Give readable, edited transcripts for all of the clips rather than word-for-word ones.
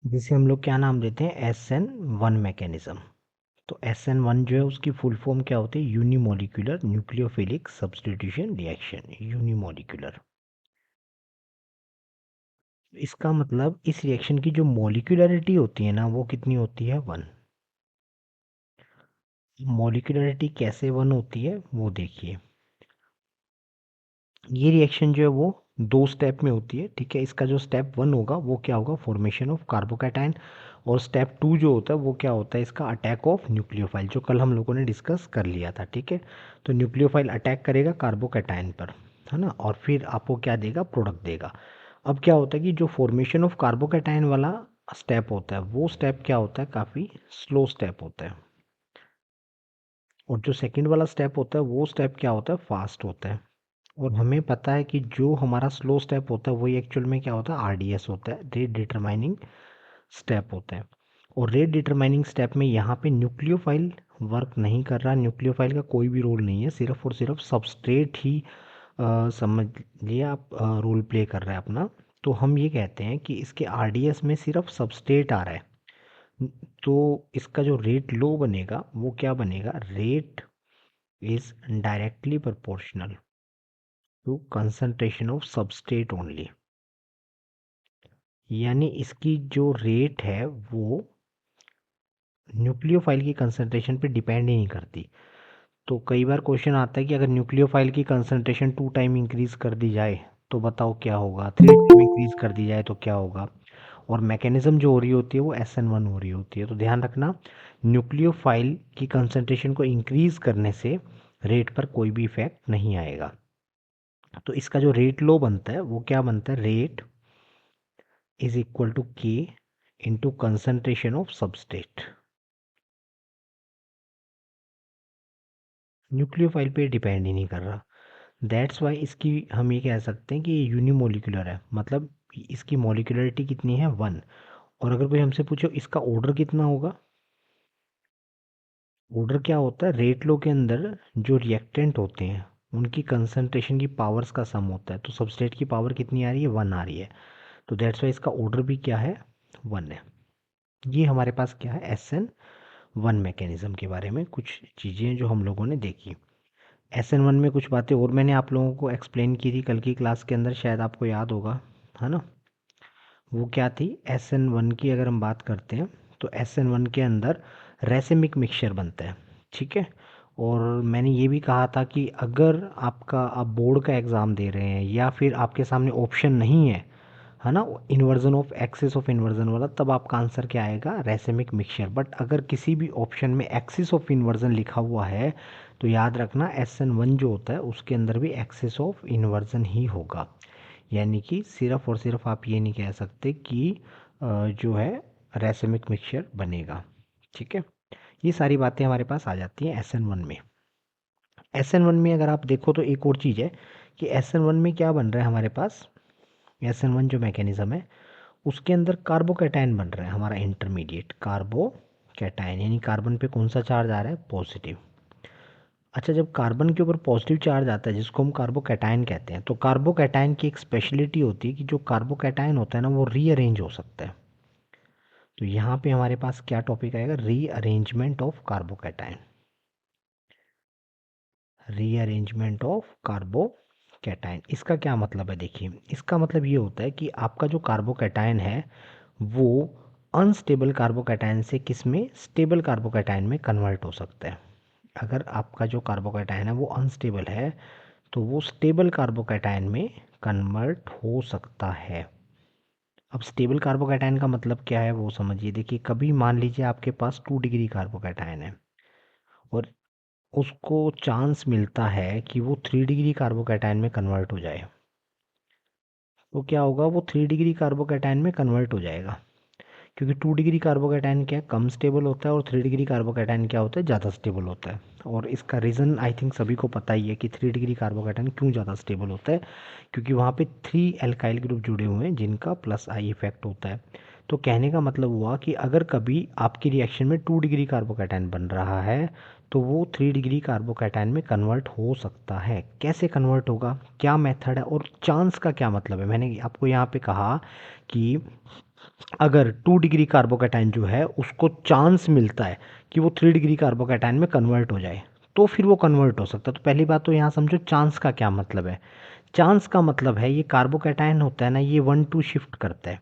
जिसे हम लोग क्या नाम देते हैं, SN1 मैकेनिज्म। तो SN1 जो है उसकी फुल फॉर्म क्या होती है, unimolecular nucleophilic substitution reaction, unimolecular. इसका मतलब इस रिएक्शन की जो मोलिकुलरिटी होती है ना वो कितनी होती है, 1। मोलिकुलरिटी कैसे 1 होती है वो देखिए। ये रिएक्शन जो है वो 2 स्टेप में होती है, ठीक है। इसका जो स्टेप 1 होगा वो क्या होगा, फॉर्मेशन ऑफ कार्बोकैटायन। और स्टेप 2 जो होता है वो क्या होता है, इसका अटैक ऑफ न्यूक्लियोफाइल, जो कल हम लोगों ने डिस्कस कर लिया था, ठीक है। तो न्यूक्लियोफाइल अटैक करेगा कार्बोकैटायन पर, है ना, और फिर आपको क्या देगा, प्रोडक्ट देगा। अब क्या होता है कि जो फॉर्मेशन ऑफ कार्बोकैटायन वाला स्टेप होता है वो स्टेप क्या होता है, काफ़ी स्लो स्टेप होता है। और जो सेकंड वाला स्टेप होता है वो स्टेप क्या होता है, फास्ट होता है। और हमें पता है कि जो हमारा स्लो स्टेप होता है वही एक्चुअल में क्या होता है, RDS होता है, रेट डिटरमाइनिंग स्टेप होता है। और रेट डिटरमाइनिंग स्टेप में यहाँ पे न्यूक्लियोफाइल वर्क नहीं कर रहा, न्यूक्लियोफाइल का कोई भी रोल नहीं है, सिर्फ और सिर्फ सबस्ट्रेट ही समझ लिए आप रोल प्ले कर रहा है अपना। तो हम ये कहते हैं कि इसके RDS में सिर्फ सबस्ट्रेट आ रहा है। तो इसका जो रेट लो बनेगा वो क्या बनेगा, rate is directly proportional to concentration of substrate only. यानी इसकी जो रेट है वो न्यूक्लियोफाइल की कंसंट्रेशन पे डिपेंड ही नहीं करती। तो कई बार क्वेश्चन आता है कि अगर न्यूक्लियोफाइल की कंसंट्रेशन 2 टाइम इंक्रीज कर दी जाए तो बताओ क्या होगा, 3 टाइम इंक्रीज कर दी जाए तो क्या होगा। और मैकेनिज्म जो हो रही होती है वो SN1 हो रही होती है। तो ध्यान रखना, न्यूक्लियोफाइल की कंसंट्रेशन को इंक्रीज करने से रेट पर कोई भी इफेक्ट नहीं आएगा। तो इसका जो रेट लो बनता है वो क्या बनता है, rate is equal to K into concentration of substrate. Nucleophile पे डिपेंड ही नहीं कर रहा। दैट्स वाई इसकी हम ये कह सकते हैं कि ये यूनिमोलिकुलर है, मतलब इसकी मोलिकुलरिटी कितनी है, 1। और अगर कोई हमसे पूछो इसका ऑर्डर कितना होगा, ऑर्डर क्या होता है, रेट लो के अंदर जो रिएक्टेंट होते हैं उनकी कंसंट्रेशन की पावर्स का सम होता है। तो सबस्ट्रेट की पावर कितनी आ रही है, 1 आ रही है। तो दैट्स वाई इसका ऑर्डर भी क्या है, 1 है। ये हमारे पास क्या है, SN1 मैकेनिज्म के बारे में कुछ चीज़ें जो हम लोगों ने देखी। SN1 में कुछ बातें और मैंने आप लोगों को एक्सप्लेन की थी कल की क्लास के अंदर, शायद आपको याद होगा, है ना। वो क्या थी, SN1 की अगर हम बात करते हैं तो SN1 के अंदर रेसिमिक मिक्सचर बनता है, ठीक है। और मैंने ये भी कहा था कि अगर आपका आप बोर्ड का एग्ज़ाम दे रहे हैं या फिर आपके सामने ऑप्शन नहीं है ना, inversion of axis of inversion वाला, तब आपका आंसर क्या आएगा, रेसिमिक मिक्सचर। बट अगर किसी भी ऑप्शन में एक्सिस ऑफ इन्वर्जन लिखा हुआ है तो याद रखना SN1 जो होता है उसके अंदर भी एक्सिस ऑफ इन्वर्जन ही होगा। यानी कि सिर्फ और सिर्फ आप ये नहीं कह सकते कि जो है रेसिमिक मिक्सचर बनेगा, ठीक है। ये सारी बातें हमारे पास आ जाती हैं SN1 में। SN1 में अगर आप देखो तो एक और चीज़ है कि SN1 में क्या बन रहा है हमारे पास, SN1 जो मैकेनिज्म है उसके अंदर कार्बोकैटायन बन रहा है हमारा इंटरमीडिएट कार्बोकैटायन, यानी कार्बन पे कौन सा चार्ज आ रहा है, पॉजिटिव। अच्छा, जब कार्बन के ऊपर पॉजिटिव चार्ज आता है जिसको हम कार्बोकैटायन कहते हैं, तो कार्बोकैटायन की एक स्पेशलिटी होती है कि जो कार्बोकैटायन होता है ना वो रीअरेंज हो सकता है। तो यहाँ पे हमारे पास क्या टॉपिक आएगा, rearrangement of carbocation, rearrangement of carbocation. इसका क्या मतलब है, देखिए इसका मतलब ये होता है कि आपका जो कार्बोकैटायन है वो अनस्टेबल कार्बोकैटायन से किस में, स्टेबल कार्बोकैटायन में कन्वर्ट हो सकता है। अगर आपका जो कार्बोकैटायन है वो अनस्टेबल है तो वो स्टेबल कार्बोकैटायन में कन्वर्ट हो सकता है। अब स्टेबल कार्बोकैटायन का मतलब क्या है वो समझिए। देखिए कभी मान लीजिए आपके पास 2 डिग्री कार्बोकैटायन है और उसको चांस मिलता है कि वो 3 डिग्री कार्बोकैटायन में कन्वर्ट हो जाए, तो क्या होगा, वो 3 डिग्री कार्बोकैटायन में कन्वर्ट हो जाएगा। क्योंकि 2 डिग्री कार्बोकैटायन क्या है, कम स्टेबल होता है, और 3 डिग्री कार्बोकैटायन क्या होता है, ज़्यादा स्टेबल होता है। और इसका रीज़न आई थिंक सभी को पता ही है कि 3 डिग्री कार्बोकैटायन क्यों ज़्यादा स्टेबल होता है, क्योंकि वहाँ पे 3 एल्काइल ग्रुप जुड़े हुए हैं जिनका +I इफेक्ट होता है। तो कहने का मतलब हुआ कि अगर कभी आपकी रिएक्शन में 2 डिग्री कार्बोकैटायन बन रहा है तो वो 3 डिग्री कार्बोकैटायन में कन्वर्ट हो सकता है। कैसे कन्वर्ट होगा, क्या मेथड है, और चांस का क्या मतलब है। मैंने आपको यहाँ पे कहा कि अगर 2 डिग्री कार्बोकैटायन जो है उसको चांस मिलता है कि वो 3 डिग्री कार्बोकैटायन में कन्वर्ट हो जाए, तो फिर वो कन्वर्ट हो सकता है। तो पहली बात तो यहाँ समझो चांस का क्या मतलब है। चांस का मतलब है ये कार्बोकैटायन होता है ना, ये 1 2 शिफ्ट करता है।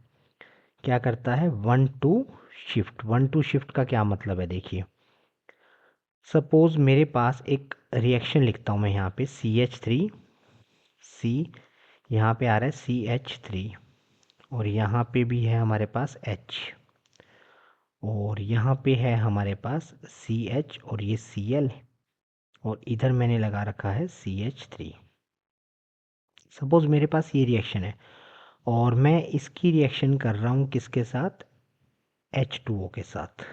क्या करता है? 1 2 शिफ्ट। 1 2 शिफ्ट का क्या मतलब है देखिए, सपोज मेरे पास एक रिएक्शन लिखता हूँ मैं यहाँ पे CH3, यहाँ पे आ रहा है CH3, और यहाँ पे भी है हमारे पास H, और यहाँ पे है हमारे पास CH और ये Cl, और इधर मैंने लगा रखा है CH3। सपोज मेरे पास ये रिएक्शन है और मैं इसकी रिएक्शन कर रहा हूँ किसके साथ? H2O के साथ,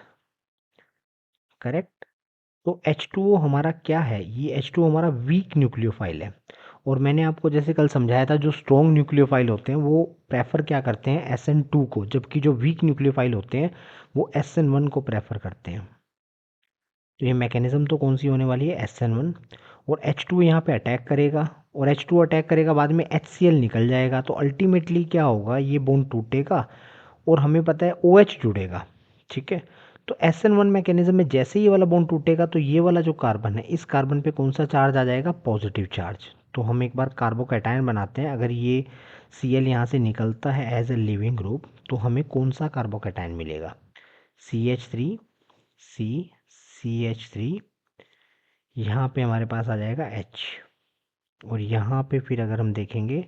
करेक्ट। तो H2O हमारा क्या है? ये H2O हमारा वीक न्यूक्लियोफाइल है, और मैंने आपको जैसे कल समझाया था जो स्ट्रॉन्ग न्यूक्लियोफाइल होते हैं वो प्रेफर क्या करते हैं? SN2 को, जबकि जो वीक न्यूक्लियोफाइल होते हैं वो SN1 को प्रेफर करते हैं। तो ये मैकेनिज्म तो कौन सी होने वाली है? SN1। और H2 यहाँ पे अटैक करेगा, और H2 अटैक करेगा, बाद में HCl निकल जाएगा, तो अल्टीमेटली क्या होगा? ये बॉन्ड टूटेगा और हमें पता है OH जुड़ेगा, ठीक है। तो SN1 मैकेनिज्म में जैसे ही ये वाला बॉन्ड टूटेगा तो ये वाला जो कार्बन है, इस कार्बन पे कौन सा चार्ज आ जाएगा? Positive charge. तो हम एक बार कार्बोकैटायन बनाते हैं, अगर ये Cl यहाँ से निकलता है एज ए लिविंग ग्रुप, तो हमें कौन सा कार्बोकैटायन मिलेगा? CH3, CH3, यहाँ पे हमारे पास आ जाएगा H, और यहाँ पे फिर अगर हम देखेंगे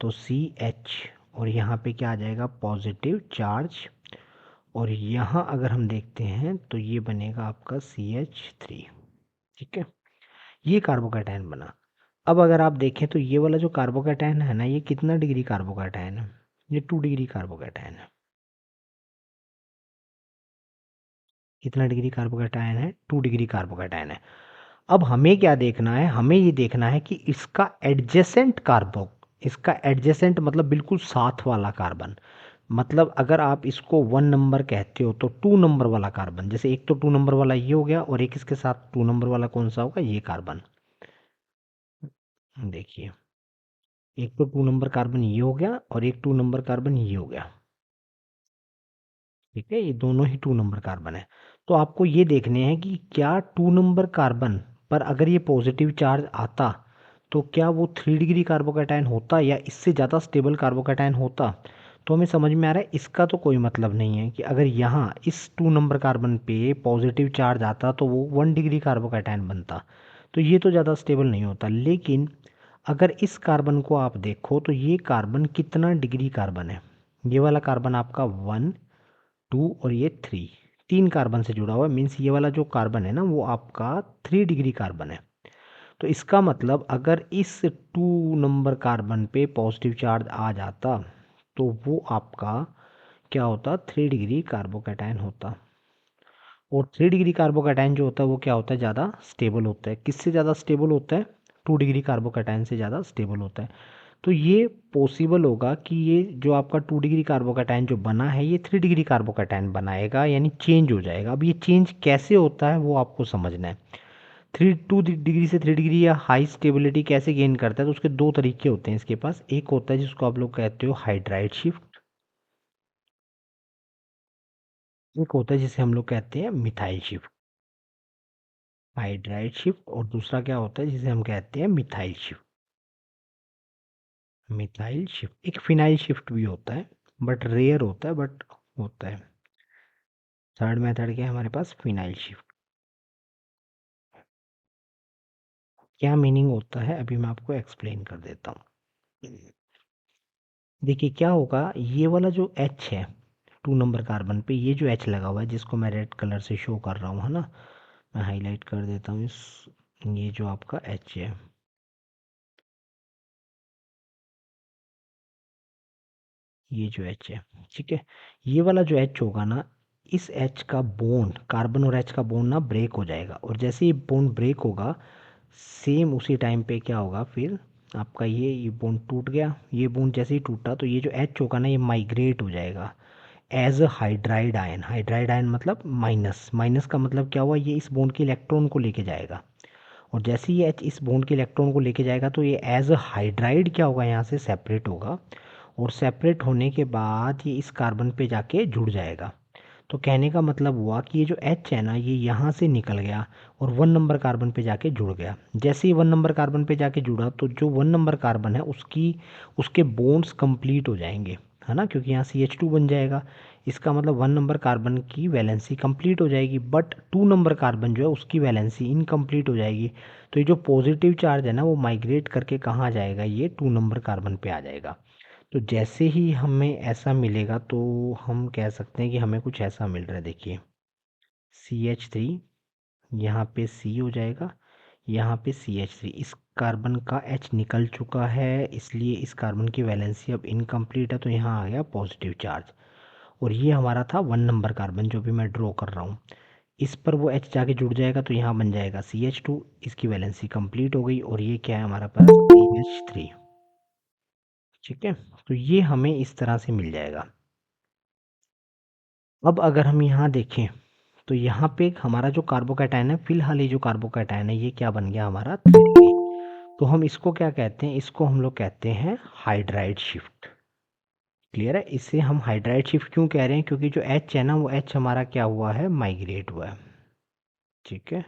तो CH, और यहाँ पे क्या आ जाएगा? Positive charge. और यहाँ अगर हम देखते हैं तो ये बनेगा आपका CH3, ठीक है। ये कार्बोकैटायन बना। अब अगर आप देखें तो ये वाला जो कार्बोकैटायन है ना, ये कितना डिग्री कार्बोकैटायन है? ये 2 डिग्री कार्बोकैटायन है। कितना डिग्री कार्बोकैटायन है? 2 डिग्री कार्बोकैटायन है। अब हमें क्या देखना है? हमें ये देखना है कि इसका एडजेसेंट इसका एडजेसेंट मतलब बिल्कुल साथ वाला कार्बन, मतलब अगर आप इसको 1 नंबर कहते हो तो 2 नंबर वाला कार्बन, जैसे एक तो 2 नंबर वाला ये हो गया, और एक इसके साथ 2 नंबर वाला कौन सा होगा? ये कार्बन। देखिए, एक तो 2 नंबर कार्बन ये हो गया, और एक 2 नंबर कार्बन ये हो गया, ठीक है। ये दोनों ही 2 नंबर कार्बन है। तो आपको ये देखने हैं कि क्या 2 नंबर कार्बन पर अगर ये पॉजिटिव चार्ज आता तो क्या वो 3 डिग्री कार्बोकैटायन होता या इससे ज़्यादा स्टेबल कार्बोकैटायन होता? तो हमें समझ में आ रहा है इसका तो कोई मतलब नहीं है कि अगर यहाँ इस 2 नंबर कार्बन पे पॉजिटिव चार्ज आता तो वो 1 डिग्री कार्बोकैटायन बनता, तो ये तो ज़्यादा स्टेबल नहीं होता। लेकिन अगर इस कार्बन को आप देखो तो ये कार्बन कितना डिग्री कार्बन है? ये वाला कार्बन आपका 1 2 और ये 3, 3 कार्बन से जुड़ा हुआ है, मीन्स ये वाला जो कार्बन है ना वो आपका 3 डिग्री कार्बन है। तो इसका मतलब अगर इस 2 नंबर कार्बन पे पॉजिटिव चार्ज आ जाता तो वो आपका क्या होता? 3 डिग्री कार्बोकैटायन होता। और 3 डिग्री कार्बोकैटायन जो होता है वो क्या होता है? ज़्यादा स्टेबल होता है। किससे ज़्यादा स्टेबल होता है? 2 डिग्री कार्बोकैटायन से ज़्यादा स्टेबल होता है। तो ये पॉसिबल होगा कि ये जो आपका 2 डिग्री कार्बोकैटायन जो बना है ये 3 डिग्री कार्बोकैटायन बनाएगा, यानी चेंज हो जाएगा। अब ये चेंज कैसे होता है वो आपको समझना है। 2 डिग्री से 3 डिग्री या हाई स्टेबिलिटी कैसे गेन करता है? तो उसके दो तरीके होते हैं इसके पास। एक होता है जिसको आप लोग कहते हो हाइड्राइड शिफ्ट, एक होता है जिसे हम लोग कहते हैं मिथाइल शिफ्ट। हाइड्राइड शिफ्ट, और दूसरा क्या होता है जिसे हम कहते हैं मिथाइल शिफ्ट। मिथाइल शिफ्ट, एक फिनाइल शिफ्ट भी होता है, बट रेयर होता है, बट होता है। थर्ड मेथड क्या है हमारे पास? Phenyl shift. क्या मीनिंग होता है अभी मैं आपको एक्सप्लेन कर देता हूँ। देखिए क्या होगा, ये वाला जो H है 2 नंबर कार्बन पे, ये जो H लगा हुआ है जिसको मैं रेड कलर से शो कर रहा हूँ, है ना, मैं हाईलाइट कर देता हूँ इस, ये जो आपका H है, ये जो H है, ठीक है। ये वाला जो H होगा ना, इस H का बॉन्ड, कार्बन और H का बॉन्ड ना ब्रेक हो जाएगा, और जैसे ही बॉन्ड ब्रेक होगा सेम उसी टाइम पे क्या होगा फिर आपका ये बॉन्ड टूट गया। ये बॉन्ड जैसे ही टूटा तो ये जो H होगा ना ये माइग्रेट हो जाएगा as a hydride ion. Hydride ion मतलब माइनस, माइनस का मतलब क्या हुआ? ये इस बॉन्ड के इलेक्ट्रॉन को लेके जाएगा, और जैसे ही H इस बॉन्ड के इलेक्ट्रॉन को लेके जाएगा तो ये एज अ हाइड्राइड क्या होगा? यहाँ से सेपरेट होगा, और सेपरेट होने के बाद ये इस कार्बन पे जाके जुड़ जाएगा। तो कहने का मतलब हुआ कि ये जो H है ना, ये यहाँ से निकल गया और 1 नंबर कार्बन पे जाके जुड़ गया। जैसे ही 1 नंबर कार्बन पे जाके जुड़ा तो जो 1 नंबर कार्बन है उसके बॉन्ड्स कंप्लीट हो जाएंगे, है ना, क्योंकि यहाँ CH2 बन जाएगा। इसका मतलब 1 नंबर कार्बन की वैलेंसी कंप्लीट हो जाएगी, बट 2 नंबर कार्बन जो है उसकी वैलेंसी इनकम्प्लीट हो जाएगी। तो ये जो पॉजिटिव चार्ज है ना, वो माइग्रेट करके कहाँ जाएगा, ये 2 नंबर कार्बन पे आ जाएगा। तो जैसे ही हमें ऐसा मिलेगा तो हम कह सकते हैं कि हमें कुछ ऐसा मिल रहा है। देखिए CH3, यहाँ पे C हो जाएगा, यहाँ पे CH3, इस कार्बन का H निकल चुका है, इसलिए इस कार्बन की वैलेंसी अब इनकम्प्लीट है, तो यहाँ आ गया पॉजिटिव चार्ज। और ये हमारा था 1 नंबर कार्बन जो भी मैं ड्रॉ कर रहा हूँ। इस पर वो H जाके जुड़ जाएगा तो यहाँ बन जाएगा CH2, इसकी वैलेंसी कंप्लीट हो गई, और ये क्या है हमारा पास CH3। ठीक है, तो ये हमें इस तरह से मिल जाएगा। अब अगर हम यहाँ देखें तो यहाँ पे हमारा जो कार्बोकैटायन है, फिलहाल ये जो कार्बोकैटायन है ये क्या बन गया हमारा 3। तो हम इसको क्या कहते हैं, इसको हम लोग कहते हैं हाइड्राइड शिफ्ट। क्लियर है? इसे हम हाइड्राइड शिफ्ट क्यों कह रहे हैं, क्योंकि जो H है ना, वो H हमारा क्या हुआ है, माइग्रेट हुआ है। ठीक है,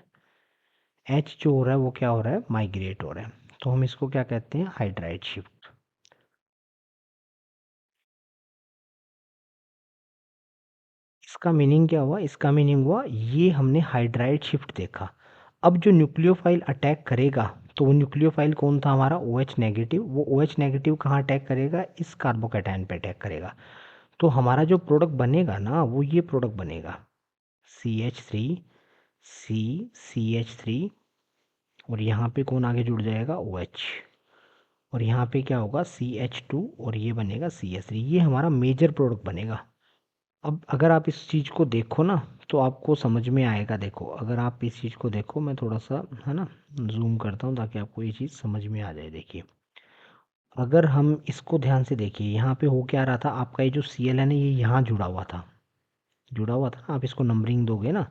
H जो हो रहा है वो क्या हो रहा है, माइग्रेट हो रहा है। तो हम इसको क्या कहते हैं, हाइड्राइड शिफ्ट। इसका मीनिंग क्या हुआ, इसका मीनिंग हुआ ये हमने हाइड्राइड शिफ्ट देखा। अब जो न्यूक्लियोफाइल अटैक करेगा, तो वो न्यूक्लियोफाइल कौन था हमारा, OH नेगेटिव। वो OH नेगेटिव कहाँ अटैक करेगा, इस कार्बोकैटायन पे अटैक करेगा। तो हमारा जो प्रोडक्ट बनेगा ना, वो ये प्रोडक्ट बनेगा CH3 C CH3, और यहाँ पे कौन आगे जुड़ जाएगा, OH, और यहाँ पे क्या होगा CH2, और ये बनेगा CH3। ये हमारा मेजर प्रोडक्ट बनेगा। अब अगर आप इस चीज़ को देखो ना तो आपको समझ में आएगा। देखो, अगर आप इस चीज़ को देखो, मैं थोड़ा सा, है ना, जूम करता हूँ ताकि आपको ये चीज़ समझ में आ जाए। देखिए, अगर हम इसको ध्यान से देखिए, यहाँ पे हो क्या रहा था, आपका ये जो Cl है ना, ये यहाँ जुड़ा हुआ था, जुड़ा हुआ था ना। आप इसको नंबरिंग दोगे ना,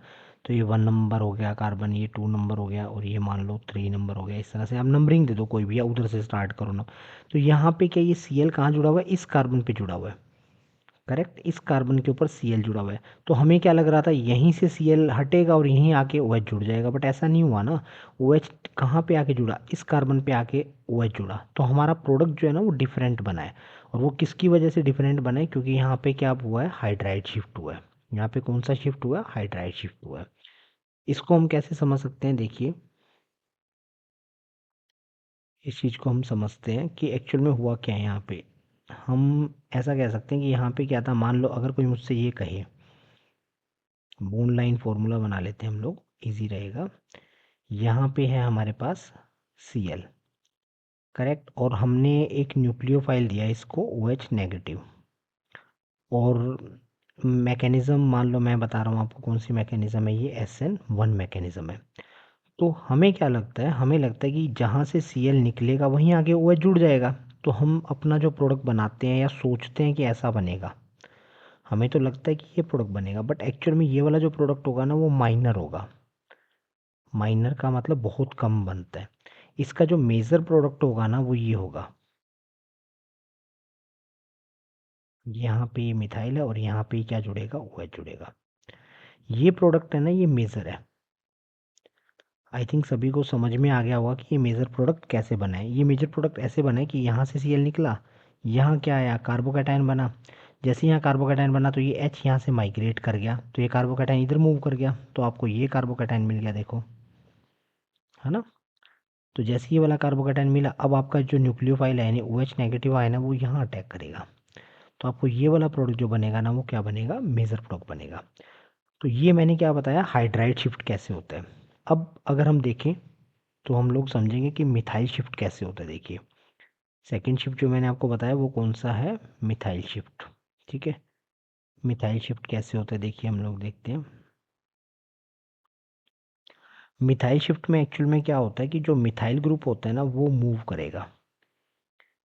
तो ये 1 नंबर हो गया कार्बन, ये 2 नंबर हो गया, और ये मान लो 3 नंबर हो गया। इस तरह से आप नंबरिंग दे दो कोई भी, या उधर से स्टार्ट करो ना। तो यहाँ पे क्या, ये Cl कहाँ जुड़ा हुआ है, इस कार्बन पे जुड़ा हुआ है। करेक्ट, इस कार्बन के ऊपर Cl जुड़ा हुआ है। तो हमें क्या लग रहा था, यहीं से Cl हटेगा और यहीं आके OH जुड़ जाएगा, बट ऐसा नहीं हुआ ना। OH कहाँ पे आके जुड़ा, इस कार्बन पे आके OH जुड़ा। तो हमारा प्रोडक्ट जो है ना, वो डिफरेंट बना है। और वो किसकी वजह से डिफरेंट बना है, क्योंकि यहाँ पे क्या हुआ है, हाइड्राइड शिफ्ट हुआ है। यहाँ पे कौन सा शिफ्ट हुआ है, हाइड्राइड शिफ्ट हुआ है। इसको हम कैसे समझ सकते हैं, देखिए, इस चीज़ को हम समझते हैं कि एक्चुअल में हुआ क्या है यहाँ पे। हम ऐसा कह सकते हैं कि यहाँ पे क्या था, मान लो अगर कोई मुझसे ये कहे, बोन लाइन फॉर्मूला बना लेते हैं हम लोग, इजी रहेगा। यहाँ पे है हमारे पास Cl, करेक्ट, और हमने एक न्यूक्लियोफाइल दिया इसको OH नेगेटिव, और मैकेनिज़्म मान लो मैं बता रहा हूँ आपको कौन सी मैकेनिज़्म है, ये SN1 मैकेनिज़्म है। तो हमें क्या लगता है, हमें लगता है कि जहाँ से Cl निकलेगा वहीं आगे OH जुड़ जाएगा। तो हम अपना जो प्रोडक्ट बनाते हैं या सोचते हैं कि ऐसा बनेगा, हमें तो लगता है कि ये प्रोडक्ट बनेगा, बट एक्चुअल में ये वाला जो प्रोडक्ट होगा ना, वो माइनर होगा। माइनर का मतलब बहुत कम बनता है। इसका जो मेजर प्रोडक्ट होगा ना, वो ये होगा। यहाँ पे ये मिथाइल है और यहाँ पे क्या जुड़ेगा, OH जुड़ेगा। ये प्रोडक्ट है ना, ये मेजर है। आई थिंक सभी को समझ में आ गया होगा कि ये मेजर प्रोडक्ट कैसे बना है। ये मेजर प्रोडक्ट ऐसे बना है कि यहाँ से Cl निकला, यहाँ क्या आया, कार्बोकैटायन बना। जैसे यहाँ कार्बोकैटायन बना तो ये H यहाँ से माइग्रेट कर गया, तो ये कार्बोकैटायन इधर मूव कर गया, तो आपको ये कार्बोकैटायन मिल गया, देखो, है ना। तो जैसे ये वाला कार्बोकैटायन मिला, अब आपका जो न्यूक्लियोफाइल है यानी OH नेगेटिव आयन है, वो यहाँ अटैक करेगा। तो आपको ये वाला प्रोडक्ट जो बनेगा ना, वो क्या बनेगा, मेजर प्रोडक्ट बनेगा। तो ये मैंने क्या बताया, हाइड्राइड शिफ्ट कैसे होता है। अब अगर हम देखें तो हम लोग समझेंगे कि मिथाइल शिफ्ट कैसे होता है। देखिए, सेकेंड शिफ्ट जो मैंने आपको बताया वो कौन सा है, मिथाइल शिफ्ट। ठीक है, मिथाइल शिफ्ट कैसे होता है, देखिए हम लोग देखते हैं। मिथाइल शिफ्ट में एक्चुअल में क्या होता है कि जो मिथाइल ग्रुप होता है ना, वो मूव करेगा।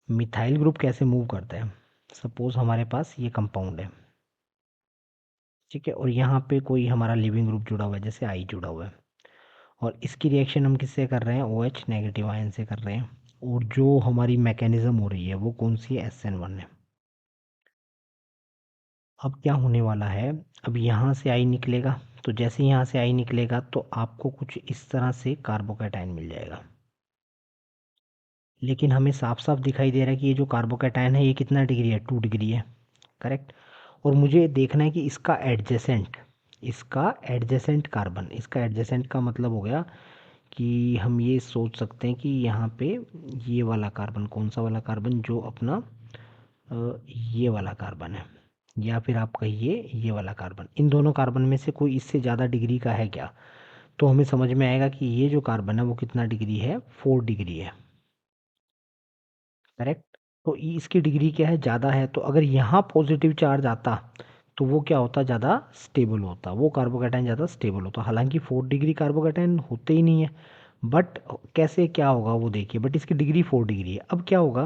मिथाइल ग्रुप कैसे मूव करता है, सपोज हमारे पास ये कंपाउंड है, ठीक है, और यहाँ पे कोई हमारा लिविंग ग्रुप जुड़ा हुआ है, जैसे आई जुड़ा हुआ है, और इसकी रिएक्शन हम किससे कर रहे हैं, OH नेगेटिव आयन से कर रहे हैं। और जो हमारी मैकेनिज्म हो रही है वो कौन सी है, SN1 है। अब क्या होने वाला है, अब यहाँ से आई निकलेगा, तो जैसे यहाँ से आई निकलेगा तो आपको कुछ इस तरह से कार्बोकैटायन मिल जाएगा। लेकिन हमें साफ साफ दिखाई दे रहा है कि ये जो कार्बोकैटायन है ये कितना डिग्री है, 2 डिग्री है। करेक्ट। और मुझे देखना है कि इसका एडजेसेंट कार्बन, इसका एडजेसेंट का मतलब हो गया कि हम ये सोच सकते हैं कि यहाँ पे ये वाला कार्बन, कौन सा वाला कार्बन, जो अपना ये वाला कार्बन है, या फिर आप कहिए ये वाला कार्बन, इन दोनों कार्बन में से कोई इससे ज़्यादा डिग्री का है क्या। तो हमें समझ में आएगा कि ये जो कार्बन है वो कितना डिग्री है, 4 डिग्री है। करेक्ट। तो इसकी डिग्री क्या है, ज़्यादा है, तो अगर यहाँ पॉजिटिव चार्ज आता तो वो क्या होता, ज़्यादा स्टेबल होता, वो कार्बोकैटायन ज़्यादा स्टेबल होता। हालांकि 4 डिग्री कार्बोकैटायन होते ही नहीं है, बट कैसे क्या होगा वो देखिए, बट इसकी डिग्री 4 डिग्री है। अब क्या होगा